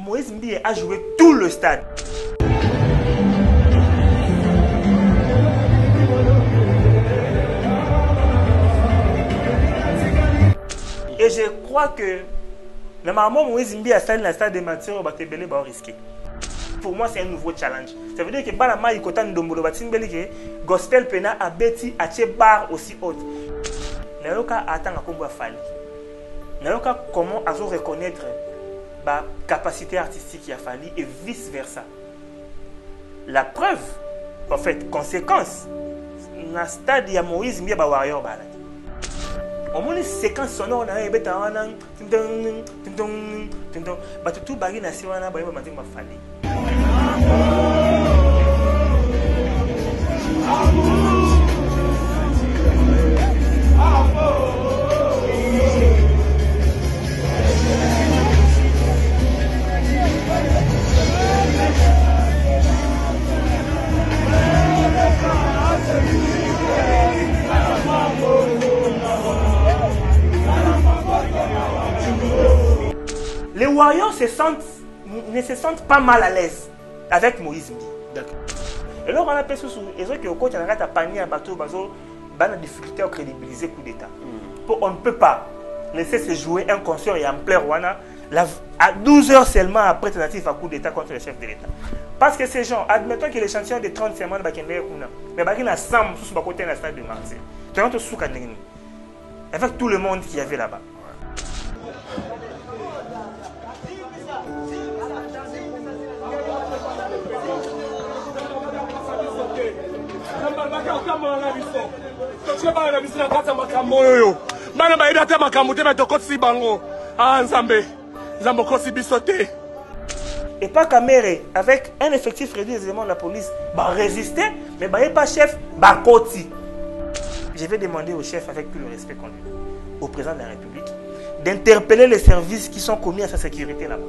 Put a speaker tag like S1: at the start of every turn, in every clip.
S1: Moïse Mbie a joué tout le stade. Et je crois que normalement Moïse Mbie a sali dans le stade de Mathieu Batebele va risquer. Pour moi, c'est un nouveau challenge. Ça veut dire que Banama Ikotan Ndombolo Batimbeli que Gospel Pena a bêti à bar aussi haute. Nayoka attend à combo Fali. Nayoka comment azo reconnaître la capacité artistique qui a fallu et vice versa. La preuve, en fait, conséquence, dans le stade de Moïse Mbie ba warrior balade. Au moins les séquences sonores on a eu bêta wana tout bagui na siwana ba matin ma Fali. Les Warriors ne se sentent pas mal à l'aise avec Moïse Mbie. D'accord. Et là, on a pensé sur les autres qui ont coach en arrêt à panier à bateau, la difficulté à crédibiliser coup d'État. On ne peut pas laisser se jouer un concert et en plein Rwanda à 12 heures seulement après tentative à coup d'État contre le chef de l'État. Parce que ces gens, admettons que l'échantillon de 30 semaines, mais il y a 100 sous le côté de la stade de Marseille. Avec tout le monde qui y avait là-bas. Et pas Kamere, avec un effectif réduit des éléments de la police, résister, mais pas chef, Koti. Je vais demander au chef, avec tout le respect qu'on lui donne, au président de la République, d'interpeller les services qui sont commis à sa sécurité là-bas.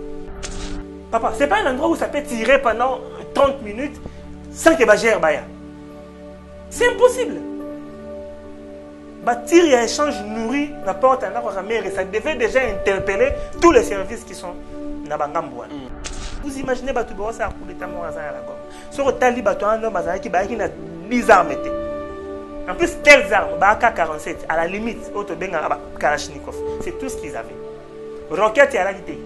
S1: Papa, c'est pas un endroit où ça peut tirer pendant 30 minutes sans que Bajère Baya. C'est impossible. Tir et échange nourri la porte à Nakamere, ça devait déjà interpeller tous les services qui sont dans Bangambouan. Vous imaginez que vous avez un coup d'état mort à la gomme. Sur le tali, vous avez un homme qui a 10 armes. En plus, telles armes, AK-47, à la limite, Kalachnikov, c'est tout ce qu'ils avaient. Roquette et à la réalité.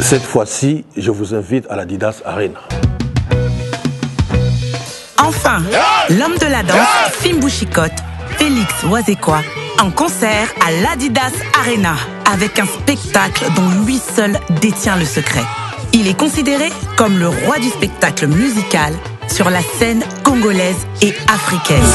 S2: Cette fois-ci, je vous invite à l'Adidas Arena.
S3: Enfin, l'homme de la danse, Fimbu Chikot, Félix Wazekwa, en concert à l'Adidas Arena, avec un spectacle dont lui seul détient le secret. Il est considéré comme le roi du spectacle musical sur la scène congolaise et africaine.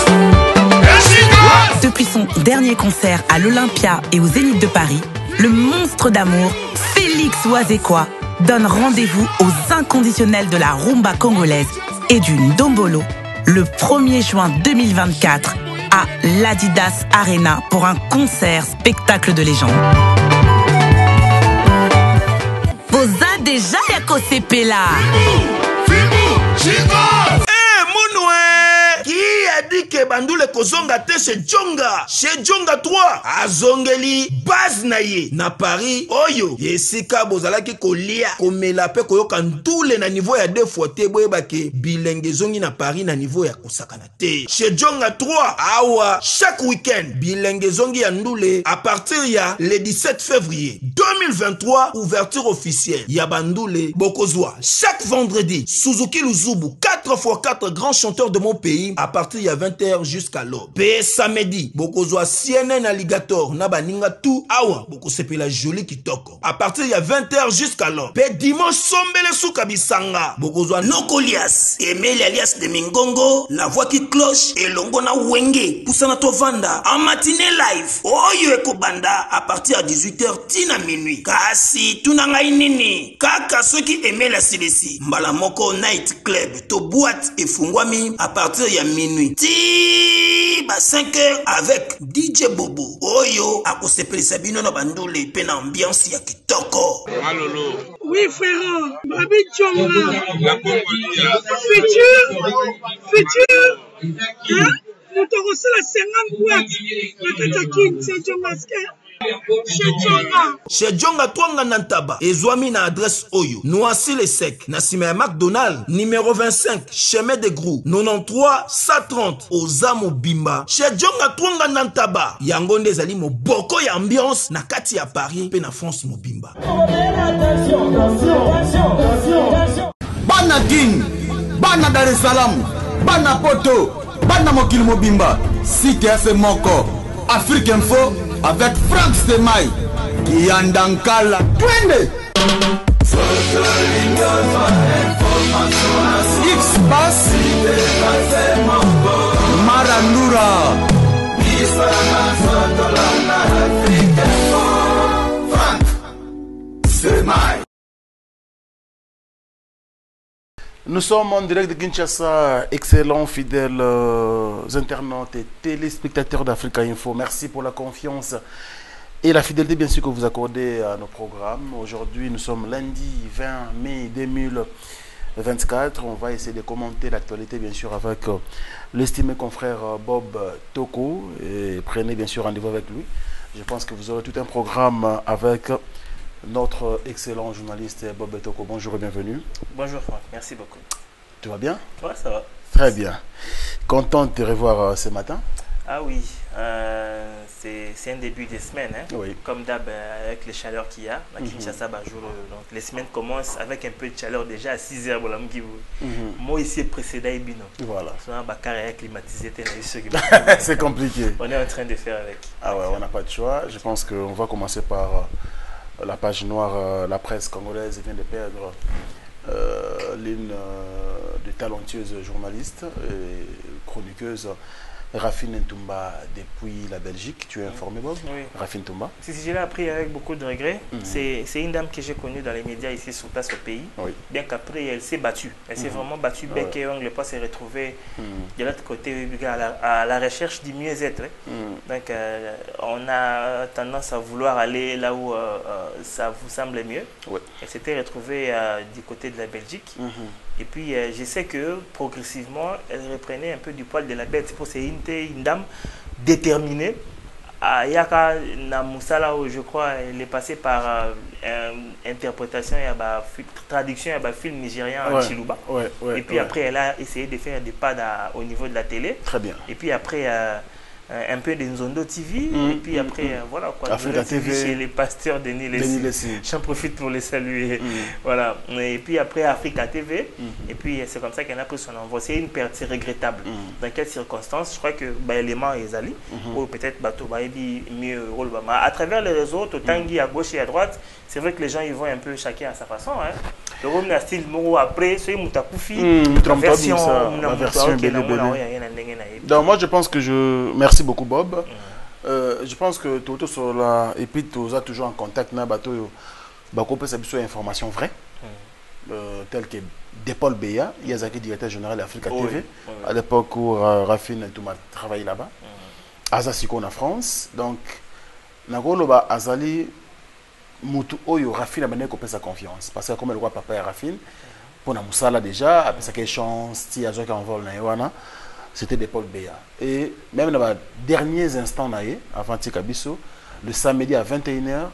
S3: Depuis son dernier concert à l'Olympia et au Zénith de Paris, le monstre d'amour, Félix Wazekwa, donne rendez-vous aux inconditionnels de la rumba congolaise et du Ndombolo le 1er juin 2024 à l'Adidas Arena pour un concert spectacle de légende. Posa déjà yako sepela.
S4: Qui a dit que Bandoule Kozonga te chez Djonga 3 azongeli base na ye na Paris oyo yesika bozalaki kolia komela pe koyoka ndule na niveau ya 2 fois te boyebake bilenge zongi na Paris na niveau ya kosakana te chez Djonga 3 awa chaque week-end bilenge zongi ya ndule à partir ya le 17 février 2023 ouverture officielle ya Bandoule Bokozwa chaque vendredi Suzuki Luzubu 4 4x4 grands chanteurs de mon pays à partir de 20h jusqu'à l'aube. P samedi, bokozwa CNN Alligator na baninga tout awa bokosepela joli kitoko. À partir de 20h jusqu'à l'aube. P dimanche sombele suka bisanga bokozwa Nokolias, Emile alias de Mingongo, la voix qui cloche et longo na wenge Poussana Tovanda en matinée live. Oyo ekobanda à partir de 18h tina minuit. Kasi tunanga inini kaka ceux qui aimaient la silesi mbala moko night club to boîte et fungwami à partir de minuit ti ba 5h avec DJ Bobo oyo akosepelisa bino na bandule pe na ambiance ya kitoko.
S5: Malolo.
S6: Oui frère, Babi Tchonga.
S5: La Congolia.
S6: Futur. Hein? Nous t'aurons la 50 boîtes. La Katakin, c'est Tchonga.
S4: Chez Djonga Twanga Nantaba, Ezwami na adresse Oyo, Noisy le Sec, Nassime McDonald, numéro 25, chemin de Grou, 93 130, Ozamo Bimba. Chez Djonga Twanga Nantaba, Yangonde Zali mo boko ya ambiance, na kati ya Paris, pe na France mo Bimba.
S7: Bana King, Bana Dar es Salaam, Bana Poto, Bana Mokil Mobimba, Site F Moko, Afrique Info, avec Frank Stemai, Yandankala, Twende, X-Bass, Marandura, Frank Stemai.
S8: Nous sommes en direct de Kinshasa, excellents fidèles internautes et téléspectateurs d'Africa Info. Merci pour la confiance et la fidélité bien sûr que vous accordez à nos programmes. Aujourd'hui, nous sommes lundi 20 mai 2024. On va essayer de commenter l'actualité bien sûr avec l'estimé confrère Bob Toko. Et prenez bien sûr rendez-vous avec lui. Je pense que vous aurez tout un programme avec notre excellent journaliste Bob Toko. Bonjour et bienvenue.
S1: Bonjour Franck, merci beaucoup.
S8: Tout va bien?
S1: Ouais, ça va.
S8: Très bien. Content de te revoir ce matin.
S1: Ah oui, c'est un début de semaine. Hein?
S8: Oui.
S1: Comme d'hab, avec les chaleurs qu'il y a, à Kinshasa, donc les semaines commencent avec un peu de chaleur déjà à 6h. Moi ici, précédent,
S8: voilà. C'est compliqué.
S1: On est en train de faire avec.
S8: Ah ouais, on n'a pas de choix. Je pense qu'on va commencer par la page noire. La presse congolaise vient de perdre l'une de talentueuse journaliste et chroniqueuse Rafine Ntumba depuis la Belgique. Tu es informé, Bob?
S1: Oui.
S8: Rafine Ntumba.
S1: Si je l'ai appris avec beaucoup de regrets. C'est une dame que j'ai connue dans les médias ici sur place au pays.
S8: Oui.
S1: Bien qu'après, elle s'est battue. Elle s'est vraiment battue, bec et ongle, pas s'est retrouvée de l'autre côté à la recherche du mieux-être. Donc, on a tendance à vouloir aller là où ça vous semble mieux.
S8: Oui.
S1: Elle s'était retrouvée du côté de la Belgique. Et puis, je sais que progressivement, elle reprenait un peu du poil de la bête. C'est une dame déterminée. Yaka Namusala, je crois, elle est passée par interprétation et traduction et film nigérien en Chiluba. Et puis après, elle a essayé de faire des pas au niveau de la télé.
S8: Très bien.
S1: Et puis après, un peu de Nzondo TV. Et puis après, voilà quoi.
S8: Africa TV
S1: chez les pasteurs Denis Lessi. J'en profite pour les saluer. Voilà. Et puis après, Africa TV. Et puis c'est comme ça qu'elle a pris son envoi. C'est une perte, c'est regrettable. Dans quelles circonstances? Je crois que l'élément est allé. Ou peut-être Bato mieux. À travers les réseaux, Totangi à gauche et à droite, c'est vrai que les gens ils vont un peu chacun à sa façon. Le Rome n'a style Moro après, c'est Moutakufi. La version.
S8: Donc moi je pense que merci beaucoup Bob. Je pense que Toto sur la et puis tu as toujours en contact na bateau bako peut savoir information vraie telle que Depol Beya, Yazaki directeur général d'Africa TV à l'époque où Rafine Ntumba travaillé là-bas. Azasiko en France. Donc Nagoloba Azali Mutu Oyo Rafine a mené sa confiance parce que comme le roi papa et Rafine pour na musala déjà après ça quelle chance ti azoka en vol na Yoana. C'était Depol Beya. Et même dans les derniers instants, avant Tikabiso, le samedi à 21h,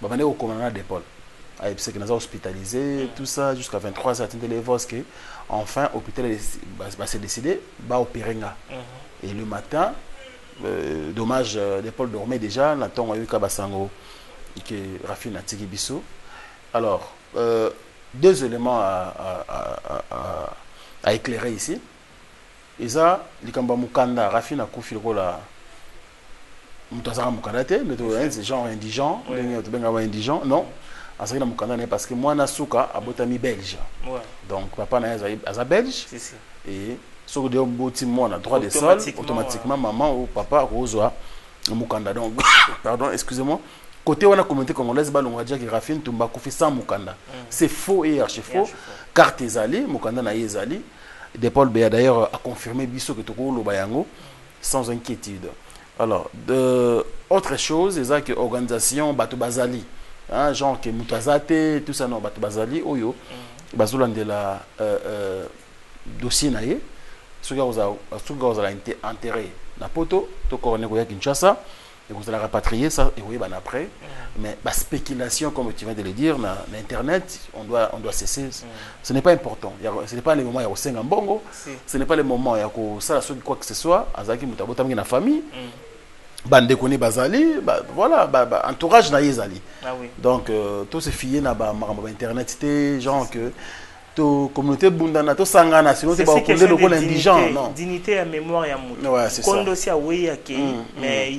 S8: on est au commandant Depol. Parce qu'il nous a hospitalisé, tout ça, jusqu'à 23h, enfin, l'hôpital s'est décidé d'opérer. Et le matin, dommage, Depol dormait déjà, l'attend à Yukabasango, qui est Rafine à Tikibiso. Alors, deux éléments à à éclairer ici. Et ça, Likamba Mukanda, Rafine a confié la Moutazara Mukanda, mais c'est genre indigent, indigent, non. Asaki na Mukanda parce que moi, Nasuka, a botami belge. Donc, papa n'a pas belge. Et ce que on a droit de sol, automatiquement, maman ou papa reçoit Mukanda. Donc, pardon, excusez-moi. Côté on a communauté congolaise, on va dire que Rafine Tumba Koufi sans Mukanda. C'est faux et archi faux. Carte Ezali, Mukanda na Ezali. Paul Béa d'ailleurs a confirmé Bisso que Toko Lobayango sans inquiétude. Alors, autre chose, c'est que l'organisation Bato Bazali, hein, genre que Moutazate, tout ça, non, Bato Bazali, Oyo, Bazolan de la dossier naïe, ce que vous avez enterré na poto, to coroner Goya Kinshasa, et vous allez rapatrier ça, et oui, ben après, mais la spéculation, comme tu viens de le dire, dans l'internet, on doit cesser. Ce n'est pas important. Ce n'est pas le moment où il y a bongo, ce n'est pas le moment où il y a quoi que ce soit, Azaki Mutabotamgi na famille, bande koni bazali, voilà, entourage na yezali. Donc, tout ce filles na internet, c'était genre que communauté bundana to sangana sinon c'est pas le rôle indigent non
S1: dignité à mémoire ya mutu kondo si aweya ke mais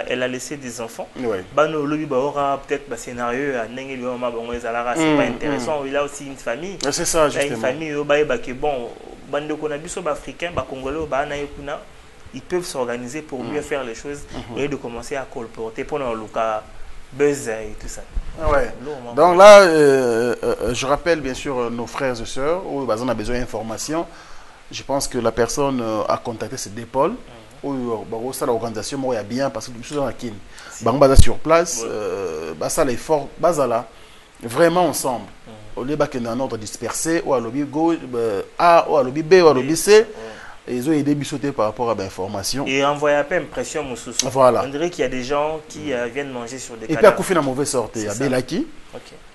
S1: elle a laissé des enfants bano lobi ba aura peut-être ba scénario à ndenge lioma bango ezalaka c'est pas intéressant il a aussi une famille
S8: c'est ça justement
S1: une famille yo ba ke bon bande ko na biso ba africain ba congolais ba na yekuna ils peuvent s'organiser pour mieux faire les choses au lieu de commencer à colporter pendant le cas buzz et tout ça.
S8: Ouais. Donc là, je rappelle bien sûr nos frères et sœurs, où on a besoin d'informations. Je pense que la personne a contacté ces Dépôles, où l'organisation il y a bien parce que nous sommes sur place, ça l'effort, là, vraiment ensemble. Au lieu d'être un ordre dispersé, ou à lobby A, ou à lobby B, ou à lobby C. Ils ont aidé Bissoté par rapport à l'information.
S1: Et envoyer un peu d'impression, Moussoussou.
S8: Voilà.
S1: On dirait qu'il y a des gens qui viennent manger sur des
S8: cadavres. Et puis à Koufi, la mauvaise sortie. Il y a Belaki.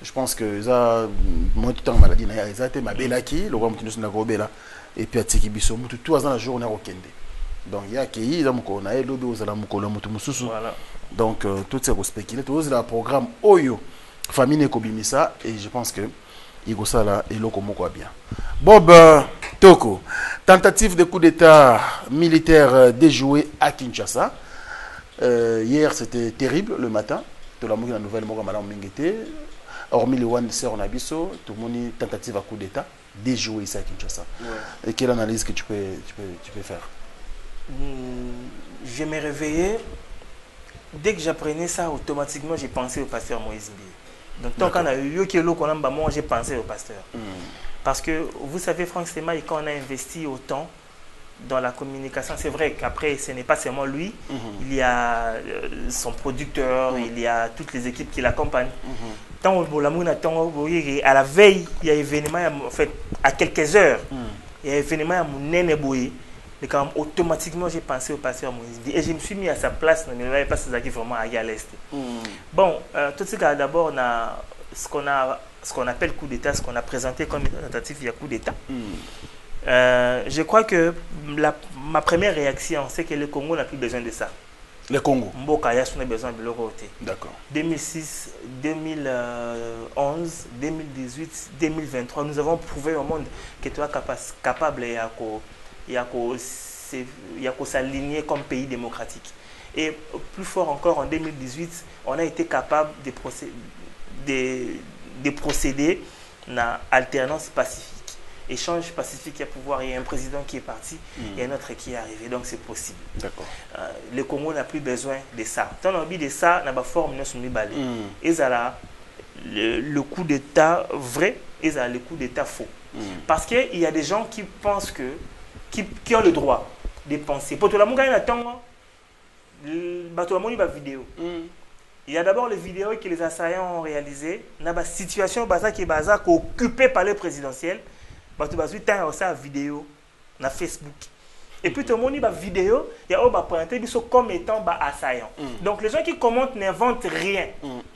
S8: Je pense que ça, moi, tout le temps, maladie, ils ont été ma Belaki, le roi Moutinus Nagobela. Et puis à Tiki Bissot, tout dans la journée au Kende. Donc il y a Kéi, on a l'obé aux Alamoukola Moussoussou. Donc tout ça, on spécule. Tout ça, le programme Oyo, famille Nekobimisa. Et je pense que Igosala et Lokomoko bien. Bob Toko, tentative de coup d'état militaire déjoué à Kinshasa. Hier c'était terrible le matin. Tout le monde a la nouvelle Madame Mingete. Hormis le One Sœur Nabiso, tout le monde tentative à coup d'état déjoué ici à Kinshasa. Et quelle analyse que tu peux faire?
S1: Je me réveillais. Dès que j'apprenais ça, automatiquement j'ai pensé au pasteur Moïse Mbi. Donc, tant qu'on a eu moi j'ai pensé au pasteur. Parce que, vous savez, Franck Semaï, quand on a investi autant dans la communication, c'est vrai qu'après, ce n'est pas seulement lui. Il y a son producteur, il y a toutes les équipes qui l'accompagnent. À la veille, il y a un événement, en fait, à quelques heures, il y a un événement à Mouneneboui. Et quand même, automatiquement, j'ai pensé au pasteur Moïse. Et je me suis mis à sa place, mais je ne pas qui vraiment à l'est. Bon, tout ce cas, d'abord, on a ce qu'on appelle coup d'État, ce qu'on a présenté comme tentative, il y a coup d'État. Je crois que ma première réaction, c'est que le Congo n'a plus besoin de ça.
S8: Le Congo
S1: Mboka Yasu n'a besoin de l'euro.
S8: D'accord.
S1: 2006, 2011, 2018, 2023, nous avons prouvé au monde que tu es capable il y a qu'à s'aligner comme pays démocratique. Et plus fort encore, en 2018, on a été capable de procéder à une alternance pacifique. Échange pacifique, il y a pouvoir, il y a un président qui est parti, il y a un autre qui est arrivé, donc c'est possible.
S8: D'accord.
S1: Le Congo n'a plus besoin de ça. Tant on a de ça, on a forme et ça le coup d'État vrai et ça le coup d'État faux. Parce qu'il y a des gens qui pensent que qui ont le droit de penser. Pour tout le monde, il y a une vidéo. Il y a d'abord les vidéos que les assaillants ont réalisées. Il y a une situation qui est occupée par le présidentiel. Il y a une vidéo sur Facebook. Et puis tout le monde a une vidéo, il y a présenté comme étant assaillant. Donc les gens qui commentent n'inventent rien.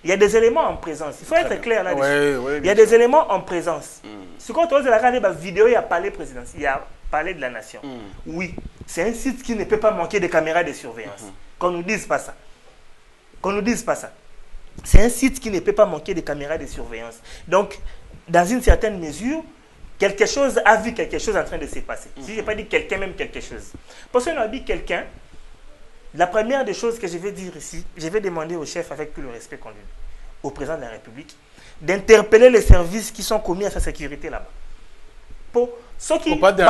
S1: Il y a des éléments en présence. Il faut être clair là-dessus. Il y a des éléments en présence. Ce qu'on trouve dans la vidéo, il y a parlé présidentiel. Il y a parler de la nation. Oui, c'est un site qui ne peut pas manquer de caméras de surveillance. Qu'on ne nous dise pas ça. Qu'on ne nous dise pas ça. C'est un site qui ne peut pas manquer de caméras de surveillance. Donc, dans une certaine mesure, quelque chose a vu quelque chose en train de se passer. Si je n'ai pas dit quelqu'un, même quelque chose. Parce qu'on a dit quelqu'un, la première des choses que je vais dire ici, je vais demander au chef, avec tout le respect qu'on lui donne, au président de la République, d'interpeller les services qui sont commis à sa sécurité là-bas. Pour ceux qui battent,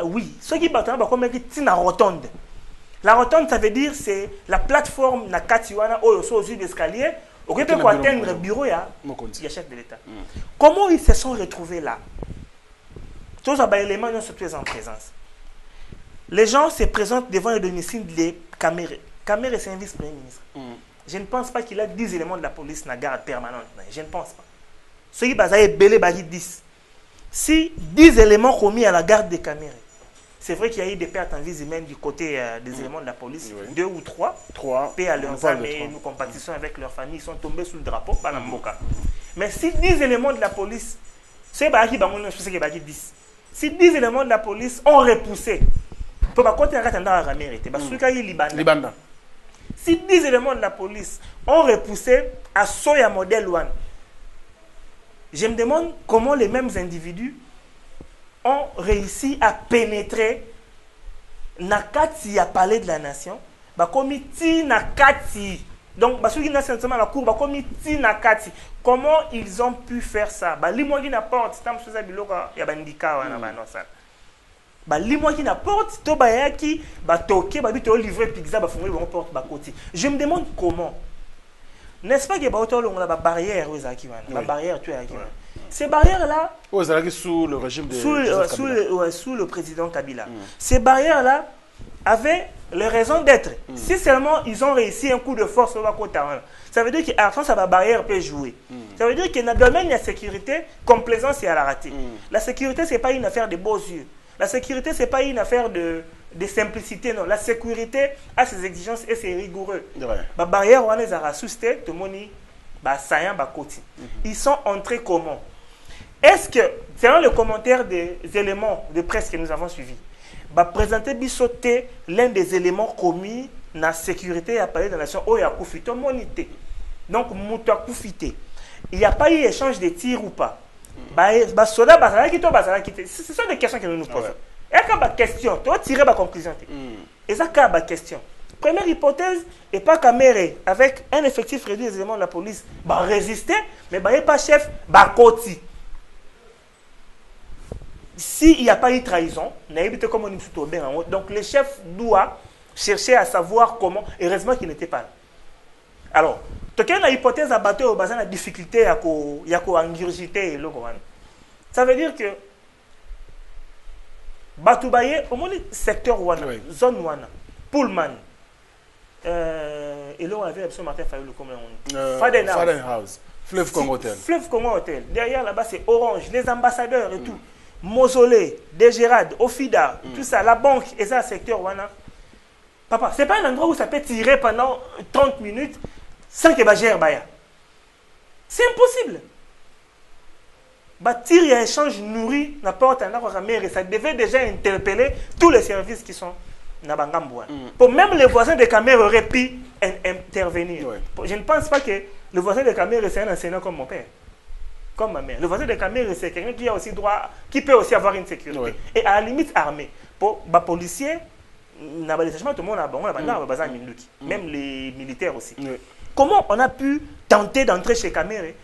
S1: oui, ceux qui battent, c'est la rotonde. La rotonde, ça veut dire c'est la plateforme na Katiwana aux yeux d'escalier. Au lieu de atteindre le bureau, il y a chef de l'État. Comment ils se sont retrouvés là? Tous les éléments sont en présence. Les gens se présentent devant le domicile des caméras. Caméras, c'est un vice-premier ministre. Je ne pense pas qu'il a 10 éléments de la police dans la garde permanente. Je ne pense pas. Ceux qui ont belé 10. Si 10 éléments commis à la garde des caméras, c'est vrai qu'il y a eu des pertes en vie humaine du côté des éléments de la police, 2 ou 3. Paix à leurs âmes et nous compatissons avec leurs familles, ils sont tombés sous le drapeau, pas dans le Mboka. Mais si 10 éléments de la police, c'est 10. Si 10 éléments de la police ont repoussé, si 10 éléments de la police ont repoussé à Soya Model 1, je me demande comment les mêmes individus ont réussi à pénétrer Nakati à Palais de la Nation, Bakomiti Nakati. Donc, comment ils ont pu faire ça? Limoi qui n'apporte, c'est un peu ça, je me demande comment. N'est-ce pas que la barrière ces barrières-là,
S8: sous le régime de
S1: sous le président Kabila, ces barrières-là avaient les raisons d'être. Si seulement ils ont réussi un coup de force au côté, ça veut dire que l'absence de la barrière peut jouer. Ça veut dire que dans le domaine de la sécurité, complaisance et à la rater. La sécurité, ce n'est pas une affaire de beaux yeux. La sécurité, ce n'est pas une affaire de simplicité, non. La sécurité a ses exigences et c'est rigoureux. La barrière, on les a rassustés, tout le monde ils sont entrés comment? Est-ce que, selon le commentaire des éléments de presse que nous avons suivis, présenter Bissoté l'un des éléments commis dans la sécurité à Palais de la Nation, donc il n'y a pas eu échange de tirs ou pas? Ce sont des questions que nous nous posons. Et quand la question, tu vas tirer la conclusion. Et ça, quand la question. Première hypothèse, et pas Caméré, avec un effectif réduit des éléments de la police, résister, mais il n'y a pas chef, Koti. S'il n'y a pas eu trahison, donc le chef doit chercher à savoir comment, heureusement qu'il n'était pas là. Alors, tu as une hypothèse à battre au bassin de la difficulté à ingurgiter le Gohan. Ça veut dire que Batoubaye, au moins secteur Wana, zone Wana, Pullman, et là on avait absolument Martin Fayou, comme on
S8: Faden House, Fleuve Congo Hotel.
S1: Fleuve Congo Hotel. Derrière là-bas c'est Orange, les ambassadeurs et tout. Mausolée, Desgérades, Ofida, tout ça, la banque, et ça, secteur Wana. Papa, c'est pas un endroit où ça peut tirer pendant 30 minutes sans que Bagère Baya. C'est impossible. Tir et échange nourri n'importe et ça devait déjà interpeller tous les services qui sont dans Bangambouan. Pour même les voisins de Camer auraient pu intervenir. Je ne pense pas que le voisin de Camer c'est un enseignant comme mon père, comme ma mère. Le voisin de Camer c'est quelqu'un qui a aussi droit, qui peut aussi avoir une sécurité. Et à la limite armé. Pour les policiers, tout le monde a même les militaires aussi. Comment on a pu tenter d'entrer chez Camer?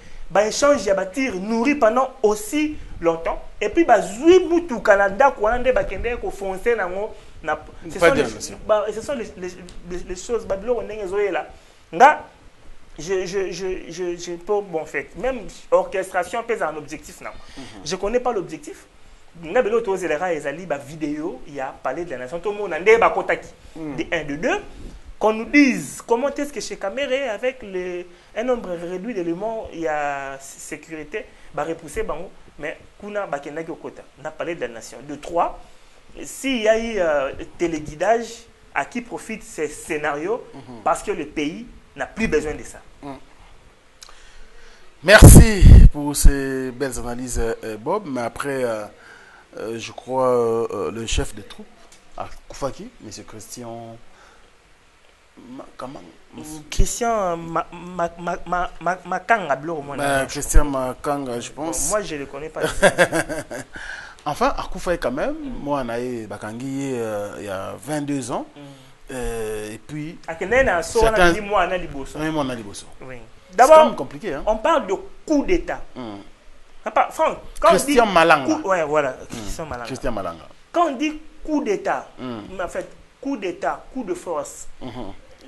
S1: Échange de tir nourri pendant aussi longtemps et puis Moutou Canada ce sont les choses je peux bon fait même orchestration pèse un objectif non. Je connais pas l'objectif. Na belo to zelera ezali ba vidéo il y a parlé de la nation tout le monde ndé ba kotaki de 1 de 2 qu'on nous dise comment est-ce que chez Caméré, avec un nombre réduit d'éléments, il y a sécurité, repousser, mais Kuna Bakenaki Okota, on a parlé de la nation. De 3, s'il y a eu téléguidage, à qui profitent ces scénarios, parce que le pays n'a plus besoin de ça.
S8: Merci pour ces belles analyses, Bob. Mais après, je crois, le chef de troupes, à Koufaki, M. Christian Comment
S1: Christian Makanga,
S8: Christian Makanga, je pense.
S1: Moi, je ne le connais pas.
S8: Enfin, Akoufaye quand même, moi, Bakangi, il y a 22 ans. Et puis...
S1: D'abord,
S8: compliqué, hein?
S1: On parle de coup d'État.
S8: Christian Malanga.
S1: Ouais, voilà,
S8: Christian Malanga.
S1: Quand on dit coup d'État, en fait, coup d'État, coup de force,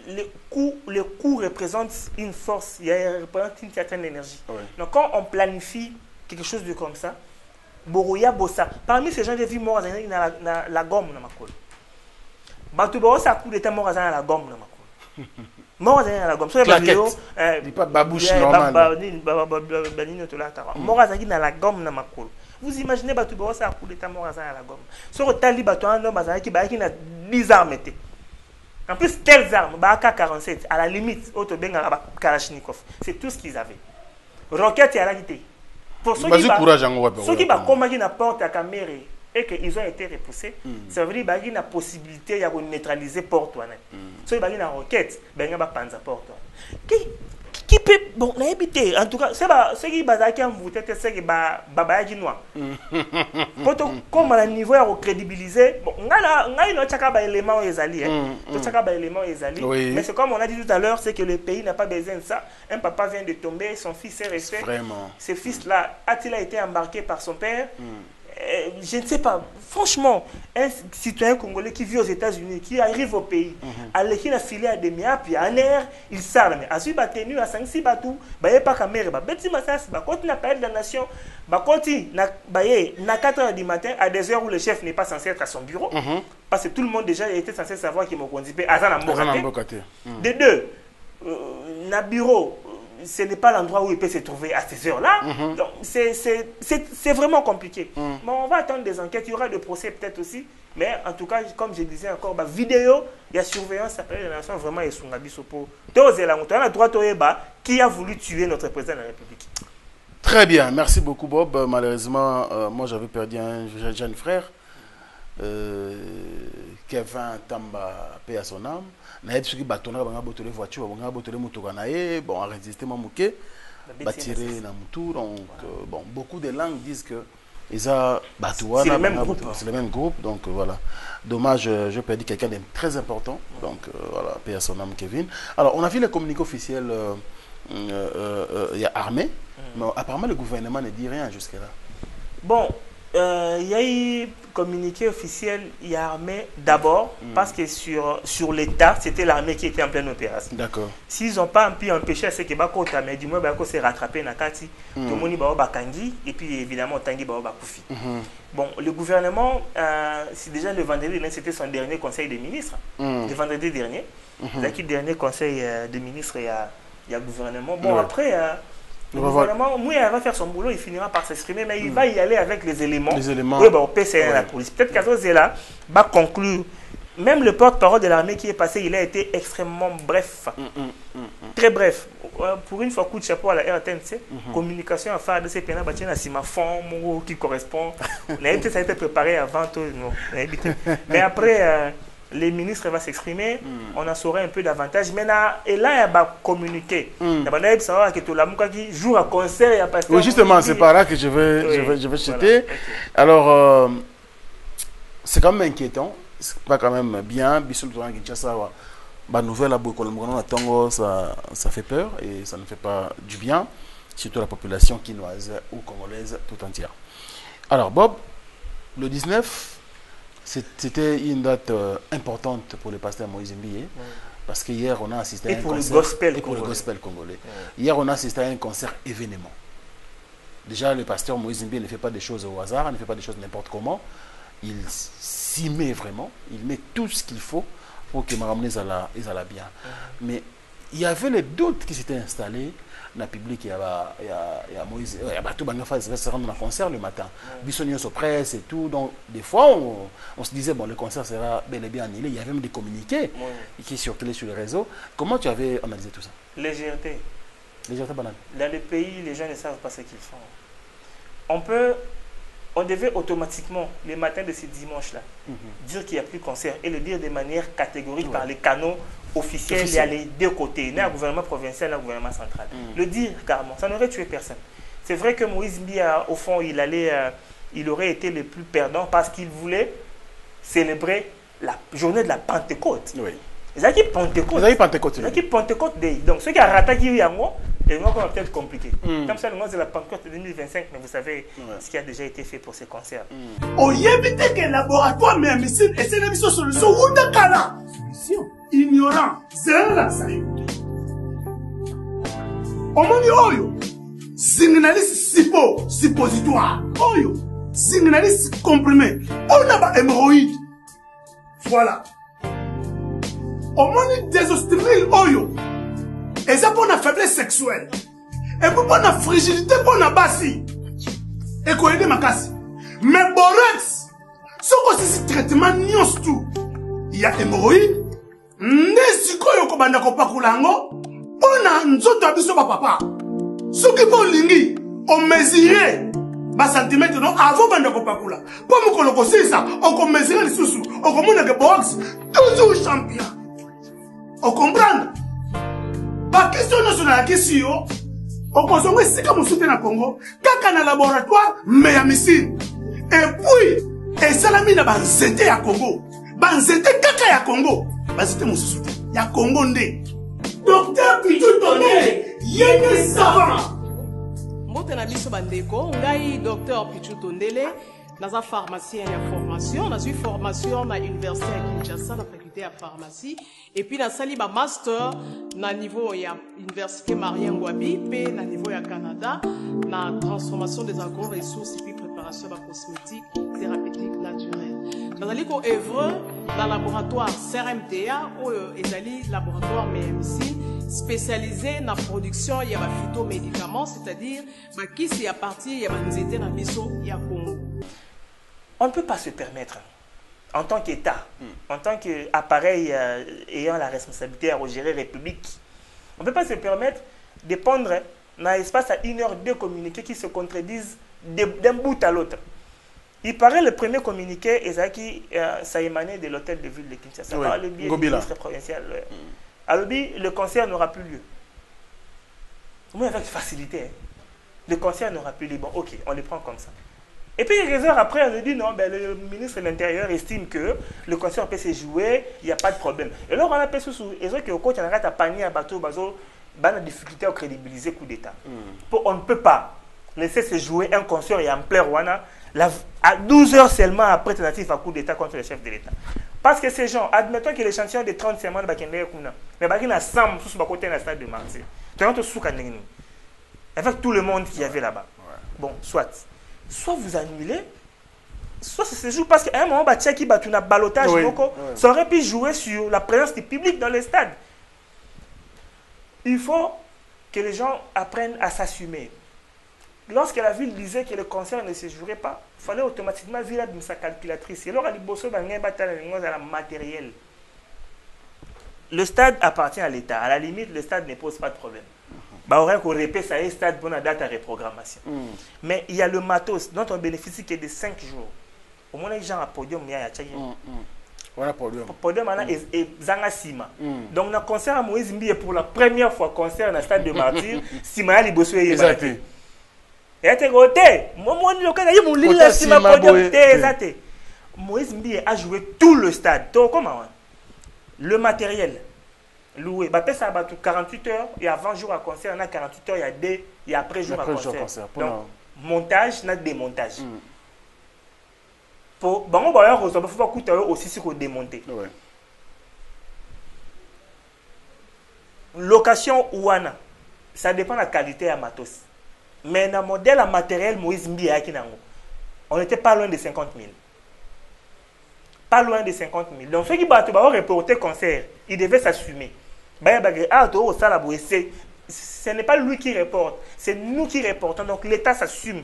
S1: le coup représente une force, il représente une certaine énergie.
S8: Ouais.
S1: Donc quand on planifie quelque chose de comme ça, Boroya Bossa, parmi ces gens, j'ai vu mort dans la gomme dans ma colle. Batoubo, ça coup d'État mort dans la gomme dans ma colle. Mort dans la gomme.
S8: Claquette. Dis pas babouche normal.
S1: Mort dans la gomme dans ma colle. Vous imaginez Batoubo, ça coup d'État mort dans la gomme. Sur le tali bateau, un homme qui a 10 armes. En plus, quelles armes? AK-47, à la limite, Kalachnikov. C'est tout ce qu'ils avaient. Roquette et à la guité. Pour ceux qui ont combattu la porte à caméra et qu'ils ont été repoussés, ça veut dire qu'il y a une possibilité de neutraliser la porte. Ceux qui ont une roquette, ils ont une porte. Qui peut, bon, n'habiter, en tout cas, c'est qui qui ont voté, c'est qui Baba Noir. Comme à niveau à crédibiliser, bon, on a une autre élément mais c'est comme on a dit tout à l'heure, c'est que le pays n'a pas besoin de ça. Un papa vient de tomber, son fils est resté.
S8: Vraiment.
S1: Ce fils-là, a-t-il été embarqué par son père? Je ne sais pas. Franchement, un citoyen congolais qui vit aux États-Unis, qui arrive au pays, à l'équipe affiliée à des miens, puis en air, il s'arme. À suivre tenu à 5-6 bateaux, il n'y a pas de caméra. Il y a pas de la nation. Il y a 4 h du matin, à des heures où le chef n'est pas censé être à son bureau. Parce que tout le monde déjà était censé savoir qu'il m'a conduit à Azan. De deux, le bureau. Ce n'est pas l'endroit où il peut se trouver à ces heures-là. Donc, c'est vraiment compliqué. Mais on va attendre des enquêtes. Il y aura des procès peut-être aussi. Mais en tout cas, comme je disais encore, vidéo, il y a surveillance, ça peut être la nation vraiment et son abisopo. Qui a voulu tuer notre président de la République?
S8: Très bien. Merci beaucoup, Bob. Malheureusement, moi, j'avais perdu un jeune frère. Kevin Tamba, paix à son âme. Naïb qui batona banga botole voiture banga botole motoka naé bon a résisté mamouké batiré na mutu donc bon beaucoup de langues disent que isa batouana c'est le même groupe donc voilà dommage je perdu quelqu'un de très important donc voilà paix à son âme Kevin. Alors on a vu les communiqués officiels il y a armée mais apparemment le gouvernement ne dit rien jusque là.
S1: Bon, il y a eu communiqué officiel, il y a armée d'abord, parce que sur l'État, c'était l'armée qui était en pleine opération.
S8: D'accord.
S1: S'ils n'ont pas pu empêcher ce que Bakota, mais du moins Bako s'est rattrapé Nakati, tout le monde va Bakangi, et puis évidemment Tangi va Bakoufi. Bon, le gouvernement, c'est déjà le vendredi, c'était son dernier conseil des ministres. Le vendredi dernier, le dernier conseil des ministres, il y a le gouvernement. Bon, après. Le gouvernement, il va faire son boulot, il finira par s'exprimer, mais il va y aller avec les éléments. Oui, au PCN, la police. Peut-être qu'à ce là va conclure. Même le porte-parole de l'armée qui est passé, il a été extrêmement bref. Très bref. Pour une fois, coup de chapeau à la RTNC, communication à faire de ces pénales, qui correspond. On a été préparé avant tout. Mais après. Les ministres vont s'exprimer, on en saura un peu davantage. Maintenant, et là, il va communiquer. Il va savoir que tout le monde qui joue à concert et à passer.
S8: Oui, justement, c'est par là que je vais citer. Voilà. Alors, c'est quand même inquiétant. C'est pas quand même bien. La nouvelle ça fait peur et ça ne fait pas du bien, surtout la population quinoise ou congolaise tout entière. Alors, Bob, le 19. C'était une date importante pour le pasteur Moïse Mbié, parce que hier on a assisté à un concert. Et pour le gospel congolais. Hier on a assisté à un concert événement. Déjà le pasteur Moïse Mbié ne fait pas des choses au hasard, il ne fait pas des choses n'importe comment. Il s'y met vraiment, il met tout ce qu'il faut pour que Maramnes aille bien. Mais il y avait les doutes qui s'étaient installés. Dans le public, il y a Moïse, il y a tout le monde va se rendre dans le concert le matin. Bissonnier se presse et tout. Donc, des fois, on se disait, bon, le concert sera bel et bien annulé. Il y avait même des communiqués qui circulaient sur les réseaux. Comment tu avais analysé tout ça?
S1: Légèreté.
S8: Légèreté banale.
S1: Dans le pays, les gens ne savent pas ce qu'ils font. On peut on devait automatiquement, les matins de ces dimanches-là, dire qu'il n'y a plus de concert et le dire de manière catégorique par les canaux officiels et à les deux côtés, ni un gouvernement provincial, ni un gouvernement central. Le dire carrément, ça n'aurait tué personne. C'est vrai que Moïse Mbia, au fond, il aurait été le plus perdant parce qu'il voulait célébrer la journée de la Pentecôte.
S8: Oui.
S1: Les équipes Pentecôte.
S8: Les Pentecôte.
S1: Les équipes Pentecôte Day. Donc, ceux qui ont raté qui y a moi, et moi, ça va peut-être compliqué. Comme ça, le mois de la Pentecôte 2025, mais vous savez ce qui a déjà été fait pour ces concerts.
S6: On y évite que le laboratoire, mais c'est la mission solution. Où de Kala? Ignorant. C'est là, ça y est. On m'a dit, oyo. Signaliste suppositoire. Oyo. Signaliste comprimé. On a pas hémorroïde. Voilà. On m'a dit désostril oyo. Et ça pour la faiblesse sexuelle. Et pour la fragilité pour la bassi. Et qu'on aide ma casse. Mais borax. Ce que c'est traitement nios tout. Il y a hémorroïde. Nesiko yoko banda ko pakulango. On a nzoto abiso papa. Ce qui pour lingi. On mesurait. Bas centimètre non avant banda ko pakula. Pour me coloco c'est ça. On peut mesurer les sous-sous. On commande que borax. Toujours champion. On comprend? Pas question nationale la question. On consomme ici comme soutien na Congo. Kaka na laboratoire, mais à missile. Et puis, et salami na banzete à Congo. Banzete kaka ya Congo. Banzete mon soutien. Ya Congo ndé. Docteur Pitou Tondele, yéne savant.
S5: Mbote na biso bandeko, ngai docteur Pitou Tondele. Dans un pharmacien et la formation, dans une formation à l'université à Kinshasa, la faculté à pharmacie, et puis dans sali master, na niveau ya université Marien Ngouabi, puis na niveau ya Canada, na transformation des agro-ressources et puis préparation de la cosmétique thérapeutique naturelle. Dans le ko œuvre dans le laboratoire CRMTA ou ezali laboratoire MMC spécialisé dans la production ya ba phytomédicaments, c'est-à-dire ba kisi ya partie ya banzete na biso ya Congo.
S1: On ne peut pas se permettre, en tant qu'État, en tant qu'appareil ayant la responsabilité à gérer la République, on ne peut pas se permettre de prendre dans l'espace à 1 heure 2 communiqués qui se contredisent d'un bout à l'autre. Il paraît le premier communiqué, ça émanait de l'hôtel de ville de Kinshasa, par le biais du ministre provincial. Alors, le concert n'aura plus lieu. Moi, avec facilité, le concert n'aura plus lieu. Bon, ok, on le prend comme ça. Et puis, quelques heures après, on a dit non, ben, le ministre de l'Intérieur estime que le concert peut se jouer, il n'y a pas de problème. Et alors, on a fait sous et que le coach a arrêté à panier à bateau, a une difficulté à crédibiliser coup d'État. On ne peut pas laisser se jouer un concert et en plein Rwanda à 12 heures seulement après tentative à coup d'État contre le chef de l'État. Parce que ces gens, admettons que l'échantillon de 30 semaines, mais il y a 100 sous le côté de la stade de Marseille. Avec tout le monde qui y avait là-bas. Bon, soit vous annulez, soit ça se joue parce qu'à un moment, qui bat un balotage, ça aurait pu jouer sur la présence du public dans les stades. Il faut que les gens apprennent à s'assumer. Lorsque la ville disait que le concert ne se jouerait pas, il fallait automatiquement virer de sa calculatrice. Et alors, il y a matériel. Le stade appartient à l'État. À la limite, le stade ne pose pas de problème. Il aurait qu'on répète ça, un stade pour la date à reprogrammation. Mais il y a le matos dont on bénéficie que de 5 jours. Au moins, les gens à podium, il y a
S8: voilà podium.
S1: Podium et Zanga Sima. Donc, dans le concert à Moïse Mbi, pour la première fois, concert dans le stade de Martyr, Sima a libosé. Exactement. Et tu es moi, Moïse Mbi a joué tout le stade. Comment? Le matériel. Loué. Bah, ça va 48 heures, il y a 20 jours à concert, il y a 48 heures, il y a 2, il y a après jours à concert. Donc, montage, il y a démontage. Pour bon, il faut coûter aussi ce qu'on démonter. Location Ouana, ça dépend de la qualité à matos. Mais dans le modèle à matériel, Moïse Mbi on n'était pas loin de 50 000. Pas loin de 50 000. Donc, ceux qui battent reporter concert, ils devaient s'assumer. Ce n'est pas lui qui reporte, c'est nous qui reportons. Donc, l'État s'assume.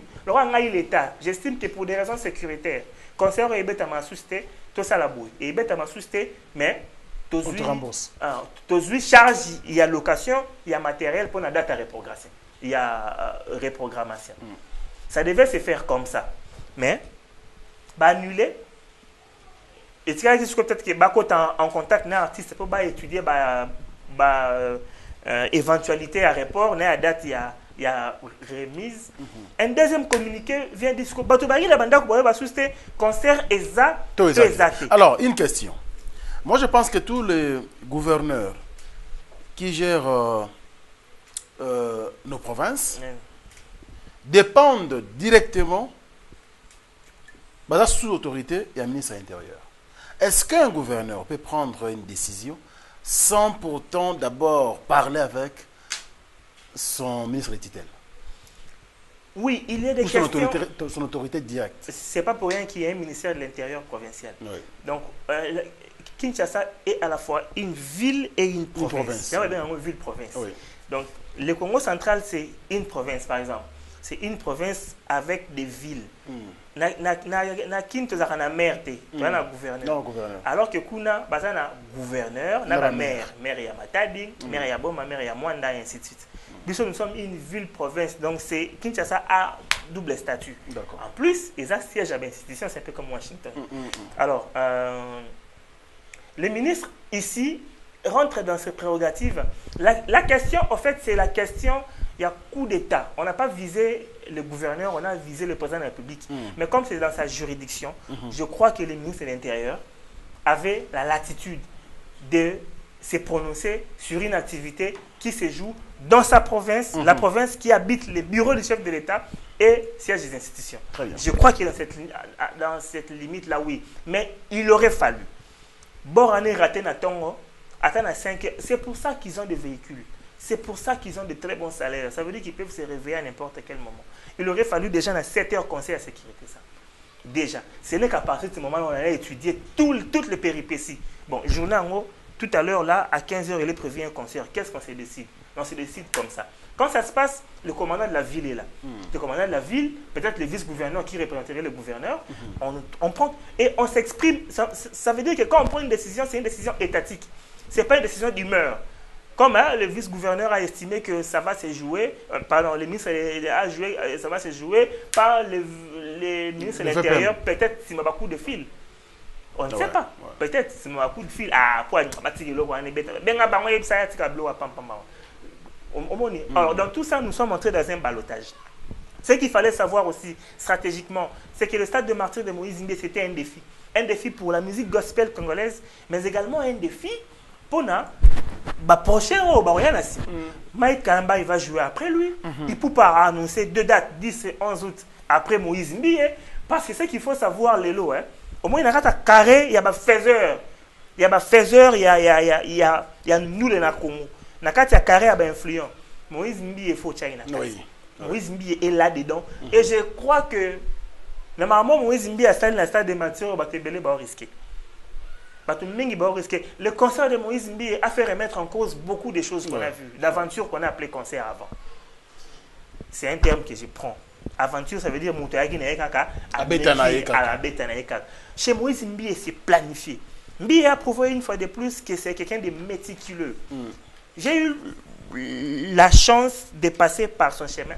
S1: L'État, j'estime que pour des raisons sécuritaires, concert est bête à ma susté, tout ça la bouille. Et bête à ma susté, mais tout charge, il y a location, il y a matériel pour la date à reprogrammation. Il y a reprogrammation. Ça devait se faire comme ça. mais annulé. Et tu as dit peut-être que Bako en contact avec l'artiste pour étudier éventualité à report, à date il y a remise. Un deuxième communiqué vient dire que Batobari la banda ko ba souste concert exact.
S8: Alors, une question. Moi je pense que tous les gouverneurs qui gèrent nos provinces dépendent directement sous l'autorité et un ministre de l'Intérieur. Est-ce qu'un gouverneur peut prendre une décision sans pourtant d'abord parler avec son ministre de tutelle?
S1: Oui, il y a des questions...
S8: Son autorité directe.
S1: Ce n'est pas pour rien qu'il y ait un ministère de l'Intérieur provincial.
S8: Oui.
S1: Donc, Kinshasa est à la fois une ville et une province. C'est une ville-province. Oui. Donc, le Congo central, c'est une province, par exemple. C'est une province avec des villes. Na Kinshasa, na maire, na gouverneur. Alors que Kuna, na gouverneur, na maire. Maire ya Matadi, maire ya Boma, maire ya Mwanda, et ainsi de suite. Nous sommes une ville-province, donc Kinshasa a double statut. En plus, ils ont siège à l'institution, c'est un peu comme Washington. Alors, les ministres ici rentrent dans ces prérogatives. La question, en fait, c'est la question, il y a coup d'État. On n'a pas visé le gouverneur, on a visé le président de la République. Mais comme c'est dans sa juridiction, je crois que les ministres de l'Intérieur avaient la latitude de se prononcer sur une activité qui se joue dans sa province, la province qui habite les bureaux du chef de l'État et siège des institutions. Je crois que dans cette limite-là, oui. Mais il aurait fallu. Borane raté na tongo, attendre à 5 heures. C'est pour ça qu'ils ont des véhicules. C'est pour ça qu'ils ont de très bons salaires. Ça veut dire qu'ils peuvent se réveiller à n'importe quel moment. Il aurait fallu déjà à 7 heures conseil à sécurité. Ça. Déjà. Ce n'est qu'à partir de ce moment-là, on allait étudier toutes les péripéties. Bon, journée en haut, tout à l'heure, là, à 15 heures, il est prévu un concert. Qu'est-ce qu'on se décide? On se décide comme ça. Quand ça se passe, le commandant de la ville est là. Le commandant de la ville, peut-être le vice-gouverneur qui représenterait le gouverneur, on prend et on s'exprime. Ça veut dire que quand on prend une décision, c'est une décision étatique. Ce n'est pas une décision d'humeur. Comme le vice-gouverneur a estimé que ça va se jouer, le ministre a joué, ça va se jouer par les ministres de l'Intérieur, peut-être si on a coup de fil. On ne sait pas. Peut-être si on a coup de fil, alors, dans tout ça, nous sommes entrés dans un ballottage. Ce qu'il fallait savoir aussi, stratégiquement, c'est que le stade de martyr de Moïse Mbé, c'était un défi. Un défi pour la musique gospel congolaise, mais également un défi pour le prochain Mike Kamba, il va jouer après lui. Il ne peut pas annoncer 2 dates, 10 et 11 août, après Moïse Mbé, parce que ce qu'il faut savoir, Lélo, au moins, il y a un carré, il y a un faiseur. Il y a un faiseur, il y a nous les Nakomo. Nakati a carré à influent. Moïse Mbi est faux China. Moïse Mbi est là-dedans. Et je crois que normalement Moïse Mbi a stade la stade de Mathieu Batebele va risquer. Le concert de Moïse Mbi a fait remettre en cause beaucoup de choses qu'on a vues. L'aventure qu'on a appelée concert avant. C'est un terme que je prends. Aventure, ça veut dire Moutayagi Naekaka à la Betanaeka. Chez Moïse Mbi, c'est planifié. Mbi a prouvé une fois de plus que c'est quelqu'un de méticuleux. J'ai eu la chance de passer par son chemin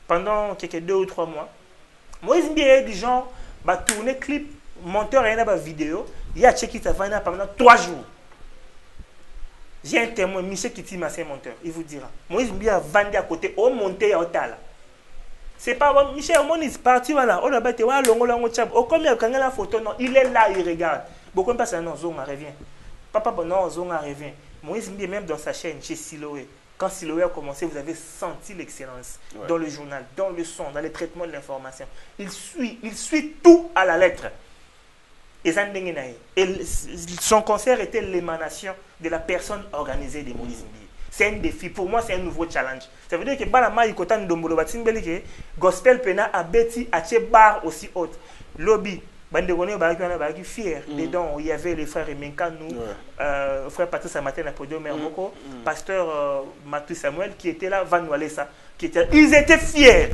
S1: pendant quelques 2 ou 3 mois. Moïse Mbi est du genre, tourner clip, monteur et une vidéo, il a checké sa vaina pendant 3 jours. J'ai un témoin, Michel Kitima, c'est un monteur, il vous dira. Moïse Mbi a vendu à côté, au monté à Otala. C'est pas Michel, on est parti, voilà, on a battu, on a combien de la photo, non, il est là, il regarde. Beaucoup de personnes, non, Zonga revient. Papa, non, Zonga revient. Moïse Mbi, même dans sa chaîne, chez Siloé, quand Siloé a commencé, vous avez senti l'excellence dans le journal, dans le son, dans le traitement de l'information. Il suit tout à la lettre. Et son concert était l'émanation de la personne organisée de Moïse Mbi. C'est un défi. Pour moi, c'est un nouveau challenge. Ça veut dire que Balama Ikotan Ndombolo Batimbeli, Gospel Pena a Betty a bar aussi haute. Lobby. Fier. Dedans, il y avait les frères Emenkanou, frère Patrice Amaten, Apodio Mermoko, pasteur Matou Samuel, qui était là, Van Walesa, ils étaient fiers.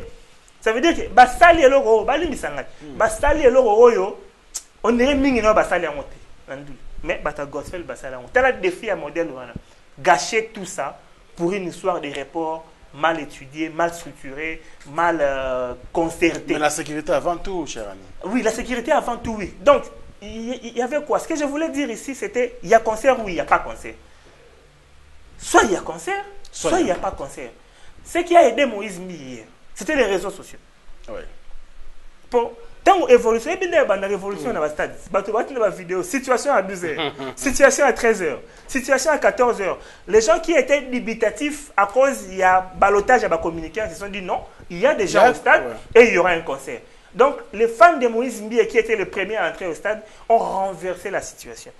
S1: Ça veut dire que Basali et Loro, Basali et Loro, on dirait Mingino Basali à monter. Mais Bata Gospel Basali à monter. T'as le défi à modèle, gâcher tout ça pour une histoire de report mal étudié, mal structuré, mal concerté.
S8: Mais la sécurité avant tout, cher ami.
S1: Oui, la sécurité avant tout, oui. Donc, il y avait quoi? Ce que je voulais dire ici, c'était il y a concert ou il n'y a pas concert. Soit il y a concert, soit il n'y a pas concert. Ce qui a aidé Moïse hier, c'était les réseaux sociaux.
S8: Oui.
S1: Pour tant évolution, et bien la révolution dans le stade, la vidéo, situation à 12h, situation à 13h, situation à 14h. Les gens qui étaient dubitatifs à cause il y a balotage à la communication, ils se sont dit non, il y a des gens au stade et il y aura un concert. Donc les fans de Moïse Mbie qui étaient les premiers à entrer au stade ont renversé la situation.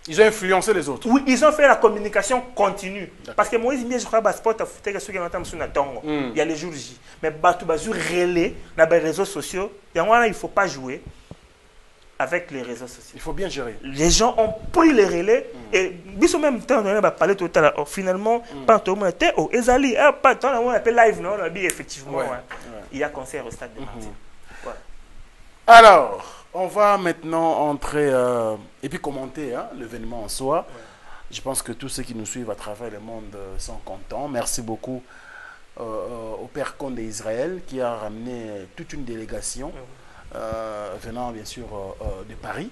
S8: Ils ont influencé les autres.
S1: Oui, ils ont fait la communication continue. Parce que Moïse Mbie, je crois, que sport a foutu que il y a les jours J. Mais Batou Bazou relais dans les réseaux sociaux. Il ne faut pas jouer avec les réseaux sociaux.
S8: Il faut bien gérer.
S1: Les gens ont pris les relais et au même temps, on a parlé tout à l'heure. Finalement, pas tout le monde était au Ezali. Pas tout le monde appelle live, non? Effectivement, il y a concert au stade de Martin. Voilà.
S8: Alors, on va maintenant entrer et puis commenter l'événement en soi. Ouais. Je pense que tous ceux qui nous suivent à travers le monde sont contents. Merci beaucoup au Père Conde d'Israël qui a ramené toute une délégation venant bien sûr de Paris.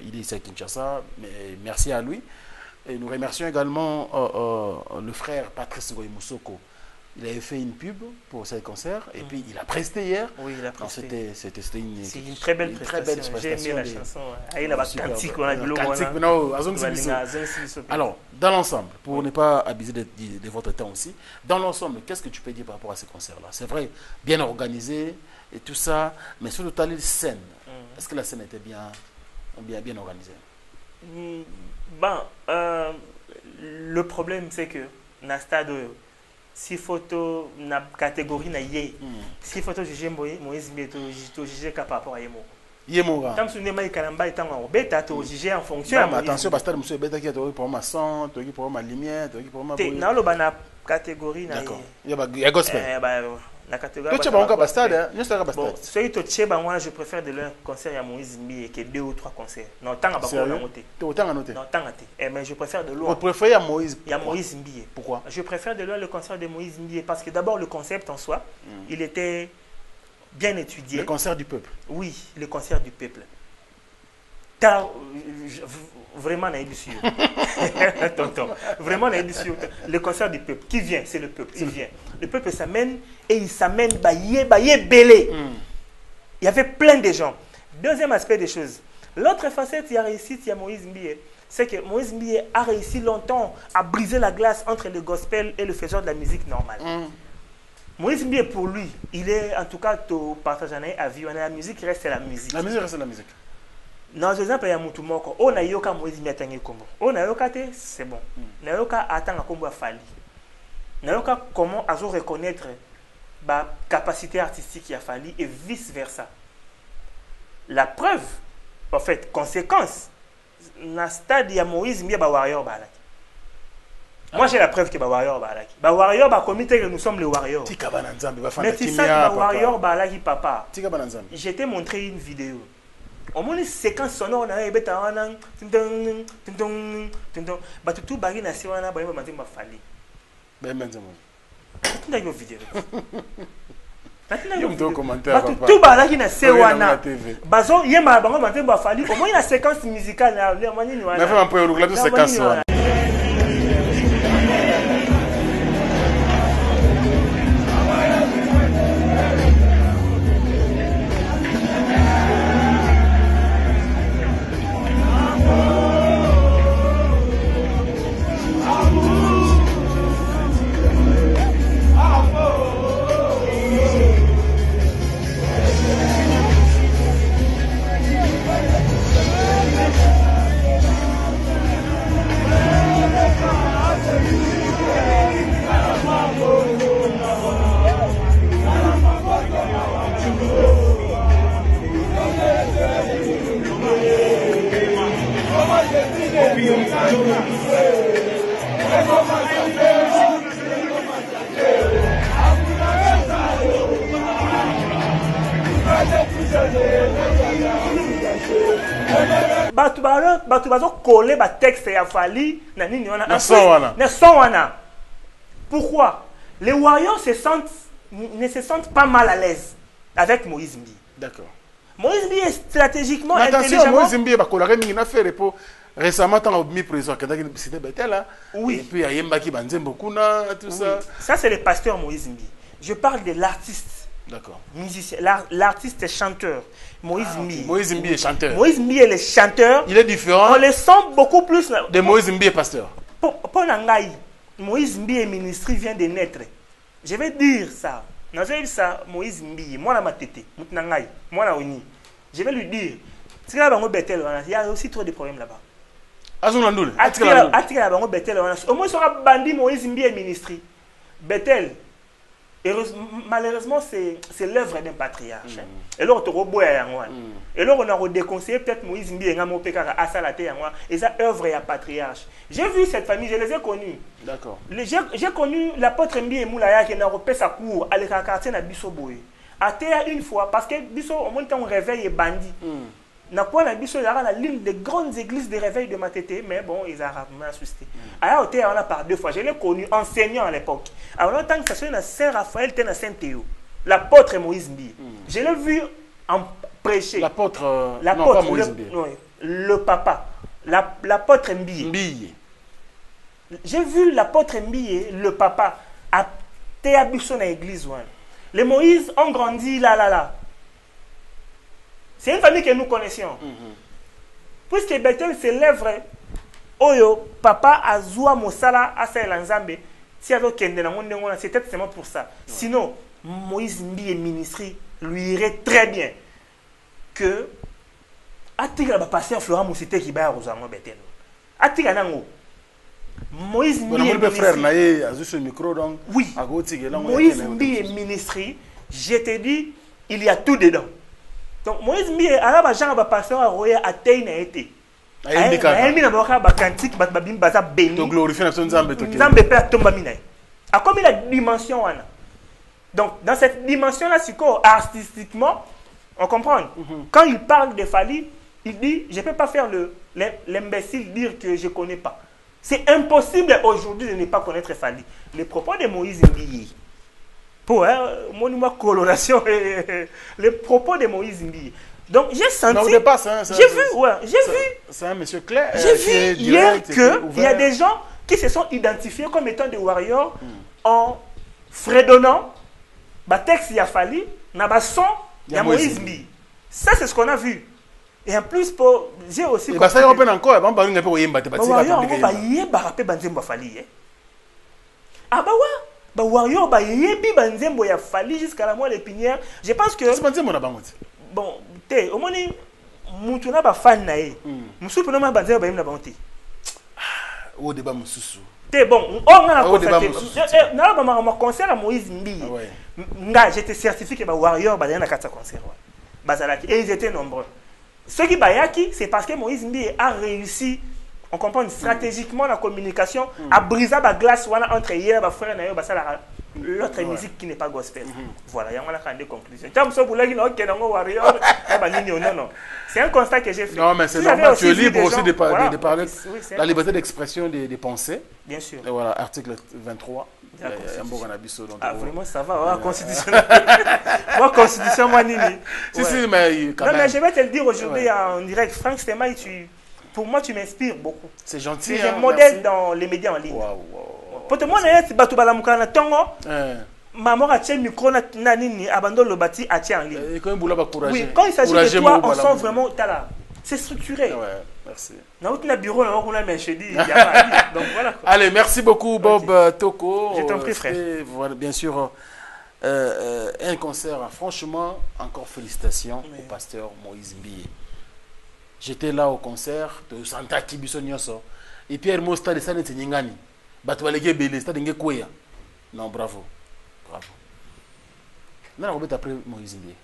S8: Il est ici à Kinshasa, mais merci à lui. Et nous remercions également le frère Patrice Ngoï Moussoko. Il avait fait une pub pour ce concert et puis il a presté hier.
S1: Oui, il a presté.
S8: C'était
S1: une très belle prestation. J'ai aimé la chanson. Il a cantique, on a dit
S8: Alors, dans l'ensemble, pour ne pas abuser de votre temps aussi, dans l'ensemble, qu'est-ce que tu peux dire par rapport à ce concert-là? C'est vrai, bien organisé et tout ça, mais surtout, tu as les scènes. Est-ce que la scène était bien organisée?
S1: Le problème, c'est que dans le stade, si photo na catégorie na yé, si photo juger Moïse Mbie to juger par rapport à Yemo.
S8: Yemo.
S1: Tant que ne mai kalamba étant en bêta to juger en fonction.
S8: Mais attention parce que monsieur bêta qui a pour ma son, to qui pour ma lumière, to qui pour ma.
S1: Na lo bana catégorie na.
S8: D'accord. Il y a gospel.
S1: La catégorie.
S8: Tu vas encore bastard, je serai bastard.
S1: Celui to tcheba moi je préfère de leur concert à Moïse Mbie que 2 ou 3 concerts. Non tant à bakona noté.
S8: Autant à noter.
S1: Non tant à té. Mais je préfère de loin.
S8: Vous préférez à Moïse?
S1: Il y a Moïse Mbie.
S8: Pourquoi?
S1: Je préfère de loin le concert de Moïse Mbie parce que d'abord le concept en soi, il était bien étudié.
S8: Le concert du peuple.
S1: Oui, le concert du peuple. Vraiment, tonton. Vraiment, le concert du peuple. Qui vient? C'est le peuple. Il vient. Le peuple s'amène et il s'amène belé. Il y avait plein de gens. Deuxième aspect des choses. L'autre facette, il y a réussi, il y a Moïse Mbie. C'est que Moïse Mbie a réussi longtemps à briser la glace entre le gospel et le faiseur de la musique normale. Moïse Mbie, pour lui, il est en tout cas tout partage à vie. La musique reste la musique.
S8: La musique reste la musique.
S1: Dans l'exemple, il y a Moutou Moko. On a yoka Moïse Mbie atangi kombo. On a yoka te, c'est bon. Na yoka atanga kombo a fali. Na yoka comment azo reconnaître la capacité artistique a fali et vice versa. La preuve, en fait, conséquence, dans le stade, il y a Moïse Mbie ba warrior balaki. Moi, j'ai la preuve que ba warrior balaki. Ba warrior ba comité que nous sommes les warriors. Mais tu sais que ba warrior balaki papa. Je t'ai montré une vidéo. Au moins, une séquence sonore, on a eu tout bagui na siwana ba yeba ma fali. Tu vidéo. Tout balaki na siwana. Bazo yema bango manté ba fali. Au moins, la séquence musicale na mani ni wana.
S8: Na fait un peu la séquence.
S1: Batu bazo coller ba texte ya fali na nini wana
S8: na son wana.
S1: Pourquoi? Les Warriors ne se sentent pas mal à l'aise avec Moïse Mbi.
S8: D'accord.
S1: Moïse Mbi est stratégiquement
S8: attention,
S1: intelligemment...
S8: Moïse Mbi, il a fait pour récemment, quand on a mis président, c'était Betel,
S1: oui.
S8: Et puis il y a Yemba qui banzem beaucoup, tout ça.
S1: Ça, c'est le pasteur Moïse Mbi. Je parle de l'artiste.
S8: D'accord.
S1: Musicien. L'artiste est chanteur. Moïse Mbi.
S8: Moïse Mbi est chanteur.
S1: Moïse Mbi est le chanteur.
S8: Il est différent.
S1: On le sent beaucoup plus.
S8: De Moïse Mbi est pasteur.
S1: Pour Nangaï, Moïse Mbi est ministre, vient de naître. Je vais dire ça. Moïse Mbi, moi la matete, moi la oni. Je vais lui dire, il y a aussi trop de problèmes là-bas. Au moins, il sera bandit Moïse Mbi est ministre. Bethel, malheureusement, c'est l'œuvre d'un patriarche. Et là, on et là, on a déconseillé peut-être Moïse Mbi et à Salate. Et ça, œuvre et patriarche. J'ai vu cette famille, je les ai connus.
S8: D'accord.
S1: J'ai connu l'apôtre Mbi et Moulaya qui n'a pas sa cour à l'écartier à Bissoboé. À terre une fois, parce que Bisso, au moins, on réveille et bandit. Na quoi na biso yara la ligne des grandes églises de réveil de Matete, mais bon, ils ont rapidement assisté. À hauteur, on a par 2 fois. Je l'ai connu enseignant à l'époque. Alors, longtemps que ça soit Saint-Raphaël, t'es à Saint-Théo. L'apôtre Moïse Mbi. Je l'ai vu en prêcher.
S8: L'apôtre, non, pas Moïse Mbi.
S1: Le papa. L'apôtre Mbi. J'ai vu l'apôtre Mbi, le papa, à Théabiso dans l'église. Les Moïse ont grandi là. C'est une famille que nous connaissions. Puisque Bethel s'élève, Oyo, papa Azua Mosala Asa Nzambe, si avait Kende na monde, c'était seulement pour ça. Sinon, Moïse Mbi et ministrie lui irait très bien. Que Atika va passer à Florent Moussité qui va à Rosamond Bethel. Atika Nango. Moïse Mbi et
S8: frère Naye a juste le micro donc.
S1: Oui. Moïse Mbi et ministrie, je te dis, il y a tout dedans. Donc Moïse Mbi araba Jean va passer à Roya à Teina été. Aïmi na boka ba cantique ba bim baza béni.
S8: To glorifier notre Nzambe to.
S1: Nzambe père tomba mina. A comme la dimension wana. Donc dans cette dimension là artistiquement on comprend. Quand il parle de Fali, il dit je peux pas faire l'imbécile dire que je connais pas. C'est impossible aujourd'hui de ne pas connaître Fali. Les propos de Moïse Mbi pour monument coloration les propos de Moïse Mbi. Donc j'ai senti, j'ai vu,
S8: c'est un monsieur clair.
S1: J'ai vu hier qu'il y a des gens qui se sont identifiés comme étant des warriors en fredonnant le texte y a fallu, n'a son il y a Moïse Mbi. Ça c'est ce qu'on a vu. Et en plus j'ai aussi.
S8: Et ça y est encore, on va pas y embarquer.
S1: Ah bah ouais. Bah warrior bah yebi banzembo ya fali jusqu'à la moelle épinière. Je pense que
S8: c'est banzembo na bango.
S1: Bon, au moins mutu na ba fan na ye. Musupu na banzembo ba yim na bango.
S8: O débat mususu.
S1: Bon, on a constaté. Na ba ma concert à Moïse Mbi. Nga j'étais certifié que ba warrior ba na kata concert. Bazalaki et ils étaient nombreux. Ceux qui bayaki, c'est parce que Moïse Mbi a réussi. On comprend stratégiquement la communication à briser la glace entre hier et frère et l'autre musique qui n'est pas gospel. Voilà, il y a des conclusions. C'est un constat que j'ai fait.
S8: Non, mais c'est normal, tu es libre aussi de parler. La liberté d'expression des pensées.
S1: Bien sûr.
S8: Et voilà, article 23.
S1: Vraiment, ça va. Constitution. Moi, constitution, moi, Nini.
S8: Si, mais quand même.
S1: Non, mais je vais te le dire aujourd'hui en direct. Franck Stemay, pour moi, tu m'inspires beaucoup.
S8: C'est gentil.
S1: Tu es un modèle dans les médias en ligne. Pour te moi, tu vas maman a tient micro na nini abandonne le bâti a tient en ligne. Oui, quand il s'agit de toi, on sent vraiment c'est structuré.
S8: Ouais, merci.
S1: Donc voilà.
S8: Allez, merci beaucoup Bob Toko.
S1: Je t'en prie frère.
S8: Voilà, bien sûr un concert. Franchement, encore félicitations au pasteur Moïse Mbi. J'étais là au concert de Santa Kibiso Nyoso. Et Pierre Mosta de Sanet Nyingani. Batoualege Bele, stade Ngekouya. Non, bravo. Bravo. Non, on va après Moïse Mbi.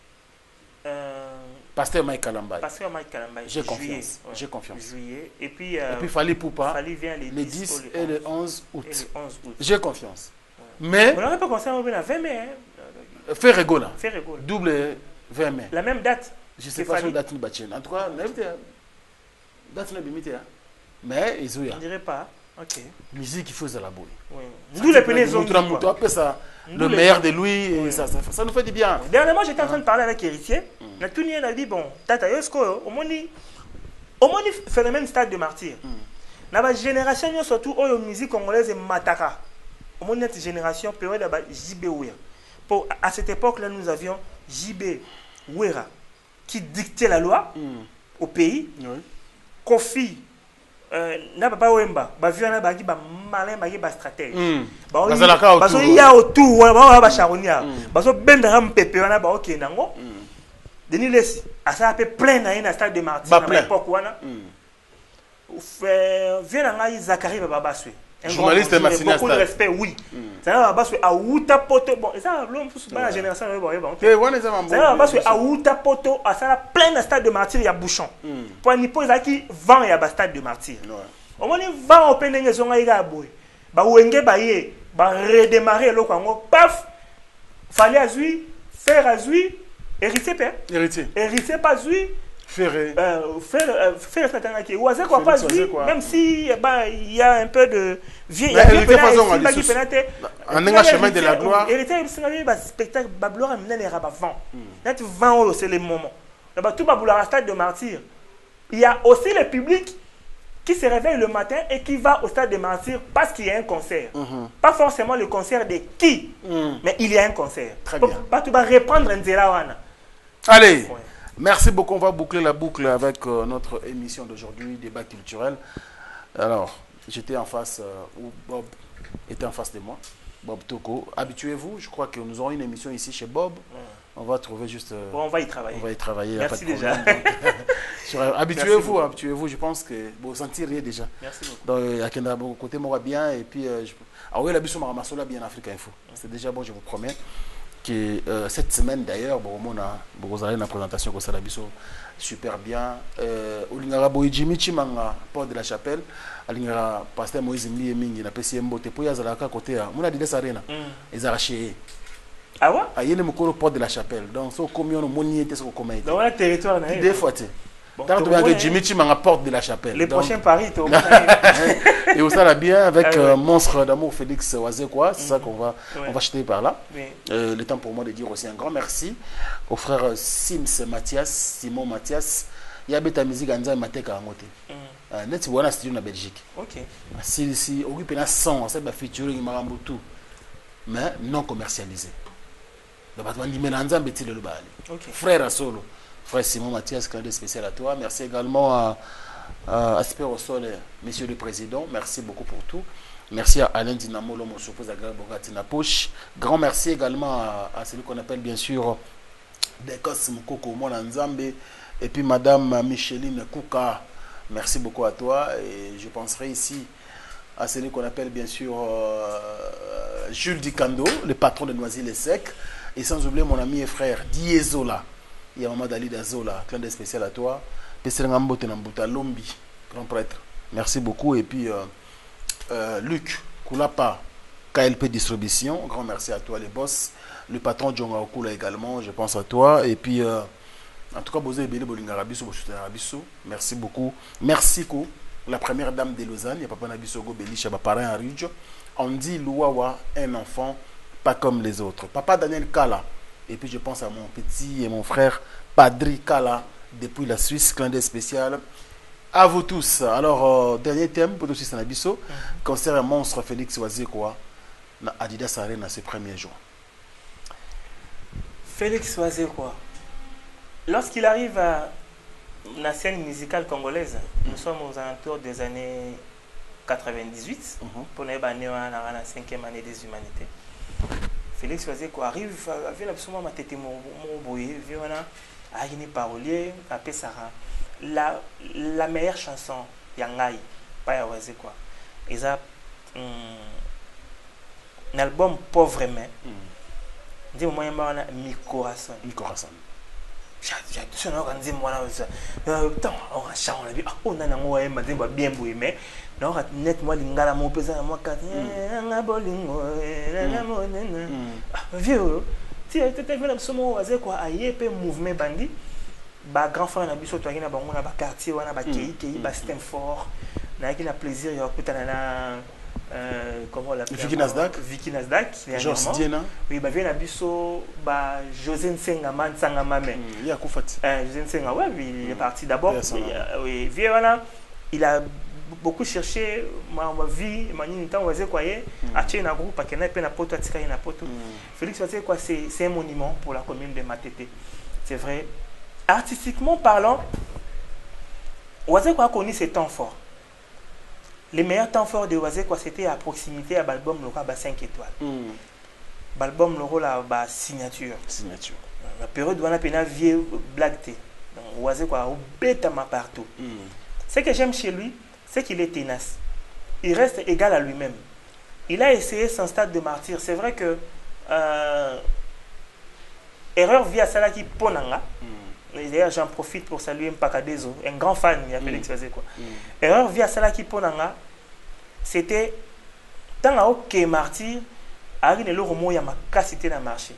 S8: Pasteur Mike Kalambay.
S1: Pasteur Mike Kalambay.
S8: J'ai confiance.
S1: Ouais.
S8: J'ai confiance.
S1: Juillet. Et puis
S8: Fali Poupa.
S1: Fali vient
S8: les 10 et le 11 août.
S1: J'ai
S8: confiance. Ouais. Mais.
S1: On n'aurait pas concert au 20 mai.
S8: Fait Regola.
S1: Regola.
S8: Double 20 mai.
S1: La même date.
S8: Je ne sais pas si la date n'est pas. En tout cas, date n'est pas. Mais ils ont.
S1: Je ne dirais pas. Ok.
S8: Musique, il faut la bouille.
S1: Oui. D'où les pénés zombies.
S8: Ça, le meilleur de lui, et ça nous fait du bien.
S1: Dernièrement, j'étais en train de parler avec Héritier. La Tounienne a dit, bon, Tata Yosko, au moins, phénomène stade de martyr. Dans la génération, surtout, la musique congolaise est mataka. Au moins, notre génération, période de JB Ouera. À cette époque-là, nous avions JB Ouera qui dictait la loi au pays. Kofi. Na papa wemba ba viana ba ki ba malin ba ki ba stratège ba so ya autour ba ba charonia ba so benda ram pepe wana ba ok nango Denis Lesi a ça a fait plein na stade de Martyr à l'époque wana viens nga Zakari ba baswe un
S8: journaliste
S1: beaucoup de respect oui ça va baswe a uta poto bon ça l'homme pour la génération ba bon
S8: OK wana ça
S1: va baswe a uta poto a ça plein na stade de Martyr ya bouchon pour ni pose qui vend ya ba stade de Martyr au moins vend au pendenge zonga ira boy ba wenge ba ye ba redémarrer lo kwango paf fallait azui faire azui héritier pas azui faire quoi pas lui même si il y a un peu de vieux
S8: un chemin de la gloire
S1: héritier spectacle ba gloire amena les rabavant net vent c'est le moment là tout ba boulard stade de Martyr il y a aussi le public qui se réveille le matin et qui va au stade de Martyr parce qu'il y a un concert pas forcément le concert de qui mais il y a un concert
S8: très bien
S1: pas tu vas reprendre Nzela wana
S8: allez. Merci beaucoup. On va boucler la boucle avec notre émission d'aujourd'hui, débat culturel. Alors, j'étais en face, ou Bob était en face de moi, Bob Toko. Habituez-vous, je crois que nous aurons une émission ici chez Bob. On va trouver juste...
S1: bon, on va y travailler.
S8: On va y travailler.
S1: Merci déjà.
S8: Habituez-vous, je pense que vous sentirez déjà.
S1: Merci beaucoup.
S8: Donc, il y a quelqu'un côté moi bien, et puis... Ah oui, la biso maramasola bien Afrique Info. C'est déjà bon, je vous promets. Que cette semaine d'ailleurs, vous avez une présentation que ça super bien. Olingara Boïdjimi Chimanga, Port de la Chapelle, Olingara Pasteur Moïse Mbiyemingi, na PCM Mbote, pour Yazalaka côté à Mouna Dides Arena, ils arraché.
S1: Ah ouais?
S8: Ah, il y a le Port de la Chapelle. Donc, c'est comme on était sur le commun.
S1: Dans le territoire,
S8: des fois, tu Tant que Jimmy Chimanga Porte de la Chapelle.
S1: Les prochains paris,
S8: et on s'en bien avec Monstre d'amour Félix Wazekwa, c'est ça qu'on va acheter par là. Le temps pour moi de dire aussi un grand merci aux frères Simon Mathias. Il y a Beta Musique Anza Mateka Angote. Net voilà studio en Belgique.
S1: OK.
S8: Si occupe na 100, ça va featuring Marambutu. Mais non commercialisé. Donc on dit Melanza Betty le Bali. Frère solo. Frère Simon Mathias, cadeau spécial à toi. Merci également à Asper au sol, Monsieur le Président. Merci beaucoup pour tout. Merci à Alain Dinamo, l'homme suppose à Bogatina Poche. Grand merci également à celui qu'on appelle bien sûr Dekos Mukoko Mona Nzambe. Et puis Madame Micheline Kouka. Merci beaucoup à toi. Et je penserai ici à celui qu'on appelle bien sûr Jules Dikando, le patron de Noisy-le-Sec. Et sans oublier mon ami et frère Diesola. Il y a Maman Dali Dazola, clin d'œil spécial à toi. Lombi, grand prêtre. Merci beaucoup. Et puis Luc Koulapa, KLP Distribution, grand merci à toi les boss. Le patron Djonga Okula également, je pense à toi. Et puis en tout cas, Bozé Bélé Bolingarabiso, merci beaucoup. Merci Ko, la première dame de Lausanne, il y a Papa Nabiso Gobeli, Chaba Parrain à Ridjo. On dit Louawa, un enfant pas comme les autres. Papa Daniel Kala. Et puis je pense à mon petit et mon frère Padri Kala depuis la Suisse, clin d'œil spécial à vous tous. Alors, dernier thème pour tous ces Sanabiso, concert Monstre Félix Wazekwa na Adidas Arena ce premier jour.
S1: Félix Wazekwa, lorsqu'il arrive à la scène musicale congolaise, nous sommes aux alentours des années 98, pour la 5e année des humanités. Félix Wazekwa arrive avec absolument ma tête mon boyer viona a une parolier après Sarah la meilleure chanson Yangai pas Wazekwa et ça un album pauvre mais dis moi mi corazon j'ai tout ça on dit moi là temps on chante on a dit on a ngoé m'a dit bien boyer mais non net moi lingala mon pesa moi kat nga bolingo vieux si était venu absolument Wazekwa aye pe mouvement bandi ba grand frère na biso to ngina bango na ba quartier wana ba kei ba système fort qui a plaisir il y a comment on l'appelle,
S8: Vicky Nasdaq.
S1: Vicky Nasdaq,
S8: Georges Diena.
S1: Oui, bah vient Bisso, bah José Nsenga Mansangama.
S8: Il y a Koufati.
S1: José Nsenga, ouais, il est parti d'abord. Oui, voilà, il a beaucoup cherché ma vie, ma temps oisé quoi a tient un groupe à Kenya et na poto atika na poto. Félix Oisé quoi, c'est un monument pour la commune de Matete. C'est vrai. Artistiquement parlant, Oisé quoi a connu ses temps forts. Les meilleurs temps forts de Oisé quoi, c'était à proximité à l'album Laura 5 étoiles. L'album Laura la signature. La période où on a peine vieux blague té. Donc Oisé quoi au bête ma partout. Ce que j'aime chez lui, c'est qu'il est tenace. Il reste égal à lui-même. Il a essayé son stade de martyr. C'est vrai que erreur via Salaki Ponanga. D'ailleurs, j'en profite pour saluer Mpakadezo, un grand fan, il a Félix Oisé quoi. Erreur via Salaki Ponanga, c'était tant à ok martyr, Ari Nelo Romo Yamaka cité dans le marché.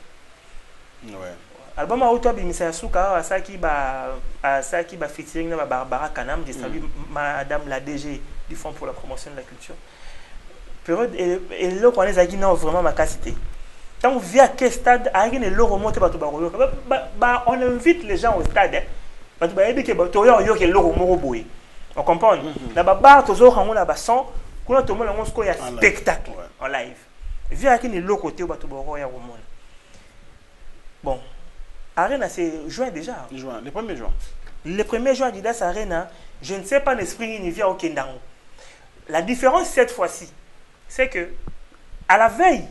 S1: Album à auto bimisa suka asaki ba featuring na Barbara Kanam, je salue madame la DG du Fonds pour la promotion de la culture. Période et là qu'on les a dit non vraiment ma cité. Quand on vient à quel stade Ari Nelo remonte ba to ba on invite les gens au stade ba to ba ebi ke ba to yo ke lo romo boy. On comprend. Na ba bar to zo kango na ba son kuna to mo na ngo ya spectacle en live. Via Ari Nelo côté ba to ba ya romo. Bon, Arena, c'est juin déjà.
S8: Juin, le 1er juin.
S1: Le 1er juin, Adidas Arena, je ne sais pas l'esprit ni via au Kendango. La différence cette fois-ci, c'est que à la veille,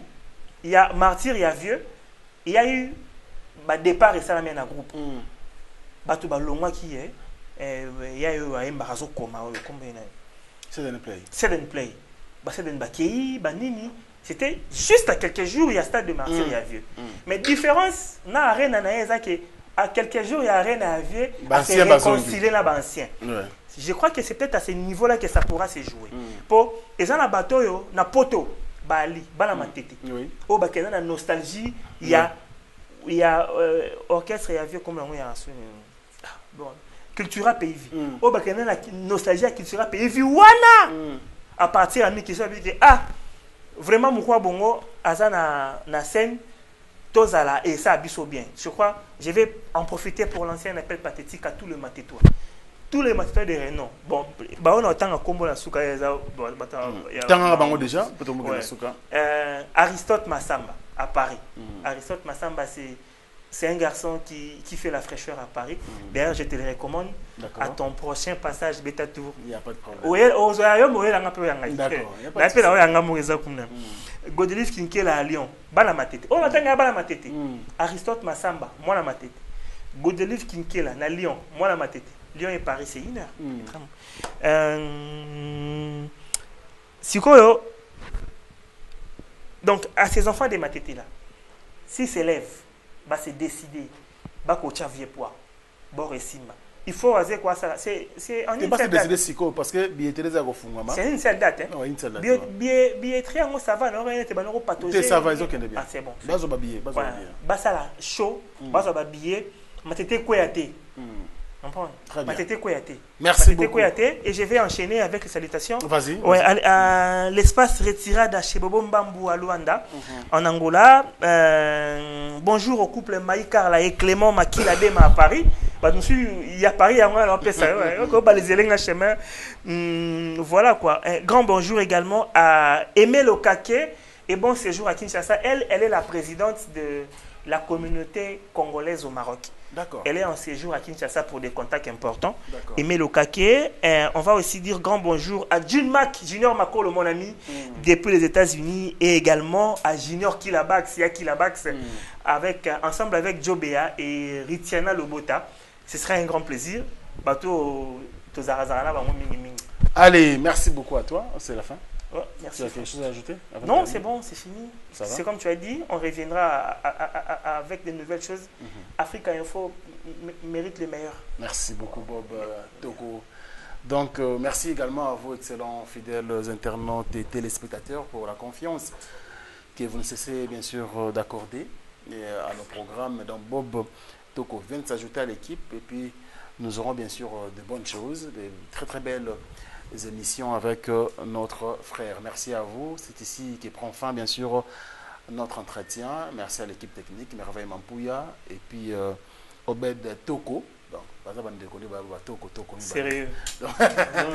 S1: il y a Martyr, il y a Vieux, il y a eu départ et ça la mène à groupe. Batou Balongwa qui est, il y a eu un Mbarazo Koma,
S8: c'est un play.
S1: C'est un play. C'est un Bakei, Banini. C'était juste à quelques jours, il y a stade de Martyr, il y a Vieux. Mais différence, dans l'arène, à quelques jours, il y a arène à Vieux, à se réconcilier là ancien. Je crois que c'est peut-être à ce niveau-là que ça pourra se jouer. Pour les gens à bateau, na poto, bali, bala matete. Au bac, la nostalgie, il y a orchestre et Vieux comme il y a bon, Cultura pays. Au bac, la nostalgie à Cultura pays. Wana, à partir de qui soit vraiment Moukwa Bongo Azana na scène Tozala et ça abisso bien. Je crois je vais en profiter pour lancer un appel pathétique à tous les matétois. Tous les matétois de renom. Bon, on a autant à combo la souka
S8: bango déjà
S1: Aristote Massamba à Paris. Aristote Massamba c'est un garçon qui fait la fraîcheur à Paris. D'ailleurs, je te le recommande à ton prochain passage Beta Tour.
S8: Il n'y a pas de problème.
S1: D'accord. Godelive Kinkela à Lyon. Bala Matete. Oh, attends, Bala Matete. Aristote Massamba, moi la Matete. Godelive Kinkela à Lyon, moi la Matete. Lyon et Paris, c'est 1 heure. Sikoyo. Donc, à ces enfants de Matete là, s'ils s'élèvent, bah c'est décidé bah coach vieux poids Boresima il faut oser quoi ça c'est en une seule date
S8: parce que billetterie za kofungwa
S1: c'est une seule date hein
S8: une seule date
S1: billetterie en ça va non rien te banoko patauger
S8: ça va ils ont bien
S1: c'est bon
S8: bazo ba billet
S1: bah ça la show bazo ba billet Matete Koyate Matete Koyate.
S8: Merci beaucoup.
S1: Et je vais enchaîner avec les salutations.
S8: Vas-y.
S1: Ouais, à l'espace retirada chez Bobo Mbambu à Luanda, en Angola. Bonjour au couple Maï Carla et Clément Makila Dema à Paris. Il y a Paris, voilà quoi. Un grand bonjour également à Aimé Lokake et bon séjour à Kinshasa. Elle est la présidente de la communauté congolaise au Maroc. Elle est en séjour à Kinshasa pour des contacts importants. Aimé Lokake. On va aussi dire grand bonjour à Junior Makolo, mon ami, depuis les États-Unis, et également à Junior Kilabax, ensemble avec Jobea et Ritiana Lobota. Ce sera un grand plaisir.
S8: Allez, merci beaucoup à toi. C'est la fin.
S1: Ouais, merci.
S8: Tu as quelque chose à ajouter?
S1: Non, c'est bon, c'est fini. C'est comme tu as dit, on reviendra avec de nouvelles choses. Africa Info mérite le meilleur.
S8: Merci beaucoup, Bob Togo. Donc, merci également à vous, excellents fidèles internautes et téléspectateurs, pour la confiance que vous ne cessez bien sûr d'accorder à nos programmes. Donc, Bob Togo vient de s'ajouter à l'équipe et puis nous aurons bien sûr de bonnes choses, de très très belles émissions avec notre frère. Merci à vous. C'est ici qui prend fin bien sûr notre entretien. Merci à l'équipe technique, Merveille Mampouya et puis Obed Toko.
S1: Sérieux.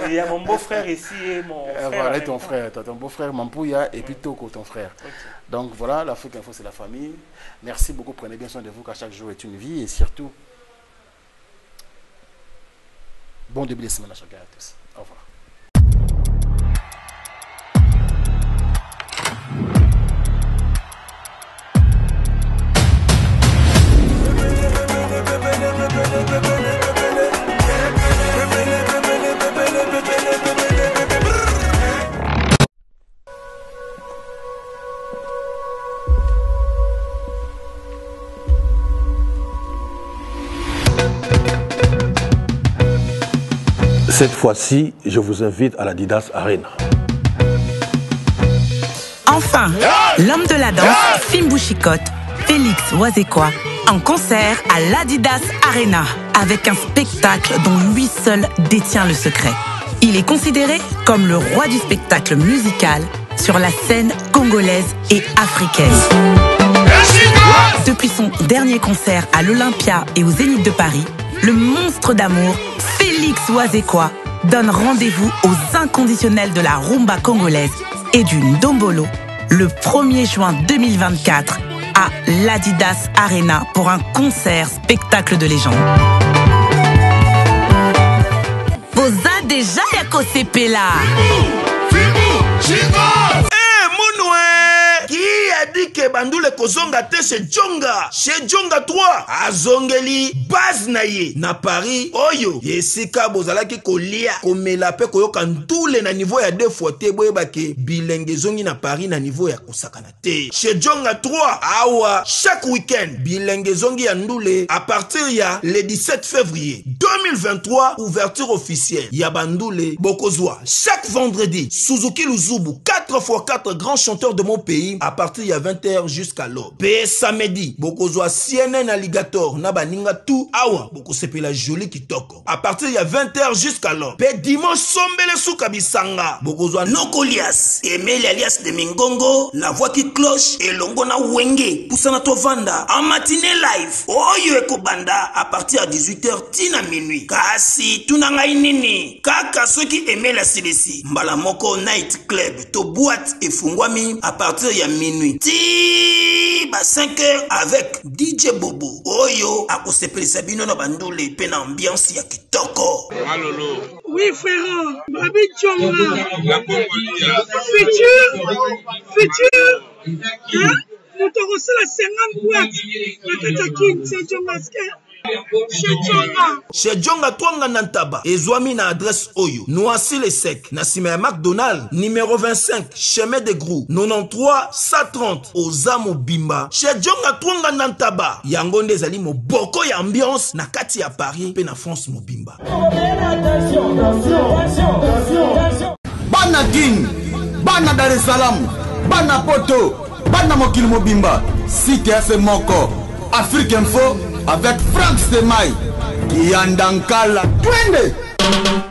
S1: Il y a mon beau-frère ici et mon frère.
S8: Voilà, ton frère, ton beau-frère Mampouya et puis Toko, ton frère. Okay. Donc voilà, l'Afrique Info, c'est la famille. Merci beaucoup, prenez bien soin de vous, car chaque jour est une vie. Et surtout, bon début de semaine à chacun et à tous. Au revoir.
S2: Cette fois-ci, je vous invite à la Didas Arena.
S3: Enfin, l'homme de la danse, Fimbu Chikot, Félix Wazekwa, en concert à l'Adidas Arena, avec un spectacle dont lui seul détient le secret. Il est considéré comme le roi du spectacle musical sur la scène congolaise et africaine. Depuis son dernier concert à l'Olympia et au Zénith de Paris, le monstre d'amour, Félix Wazekwa, donne rendez-vous aux inconditionnels de la rumba congolaise et du Ndombolo le 1er juin 2024 à l'Adidas Arena pour un concert spectacle de légende. Boza déjà yako sepela.
S4: Qui a dit que Bandoule Kozonga te chez Djonga? Chez Djonga 3, Azongeli, base na ye, na Paris, Oyo, Yesika Bozalaki kolia, komela pe koyoka ntule na niveau ya 2 fois te, boyebake, bilenge zongi na Paris na niveau ya kosakana te. Chez Djonga 3, awa, chaque week-end, bilenge zongi ya ndoule, à partir ya le 17 février 2023, ouverture officielle, ya Bandoule, Bokozwa, chaque vendredi, Suzuki Luzubu, 4x4 grands chanteurs de mon pays, à partir de 20h jusqu'à l'aube. Pe samedi, Bokozwa CNN Alligator, Nabaninga tout, awa, Bokosepela joli kitoko. À partir de 20h jusqu'à l'aube. Pe dimanche, Sombele Soukabisanga, Bokozwa Nokolias, Emile alias de Mingongo, la voix qui cloche, et Longona Wenge, Poussana Tovanda, en matinée live, Oyo Ekobanda, à partir de 18h, tina minuit. Kasi, Tunangai Nini, Kaka, ceux qui aimaient la CDC, Mbalamoko Night Club, to boîte et Fungwami, à partir de minuit. Ti ba 5h avec DJ Bobo. Oyo akosepeli Sabino na Bandoule pena ambiance ya kitoko.
S9: Malolo.
S10: Oui frère, Babi Djonga.
S9: La Congolia.
S10: Futur. Hein? Nous te reçons la 50 boîtes. La Katakin, c'est Djonga.
S4: Chez Djonga Twanga Nantaba, Ezwami na adresse Oyo, Noisy le Sec, Nassime McDonald, numéro 25, chemin de Grou, 93 130, Ozamo Bimba. Chez Djonga Twanga Nantaba, Yangonde Zali mo boko ya ambiance, na kati ya Paris, pe na France mo Bimba.
S7: Bana King, Bana Dar es Salaam, Bana Poto, Bana Mokil Mobimba, CTF Moko, Afrique Info, avec Franck Stemai, Kiandankala, Twende!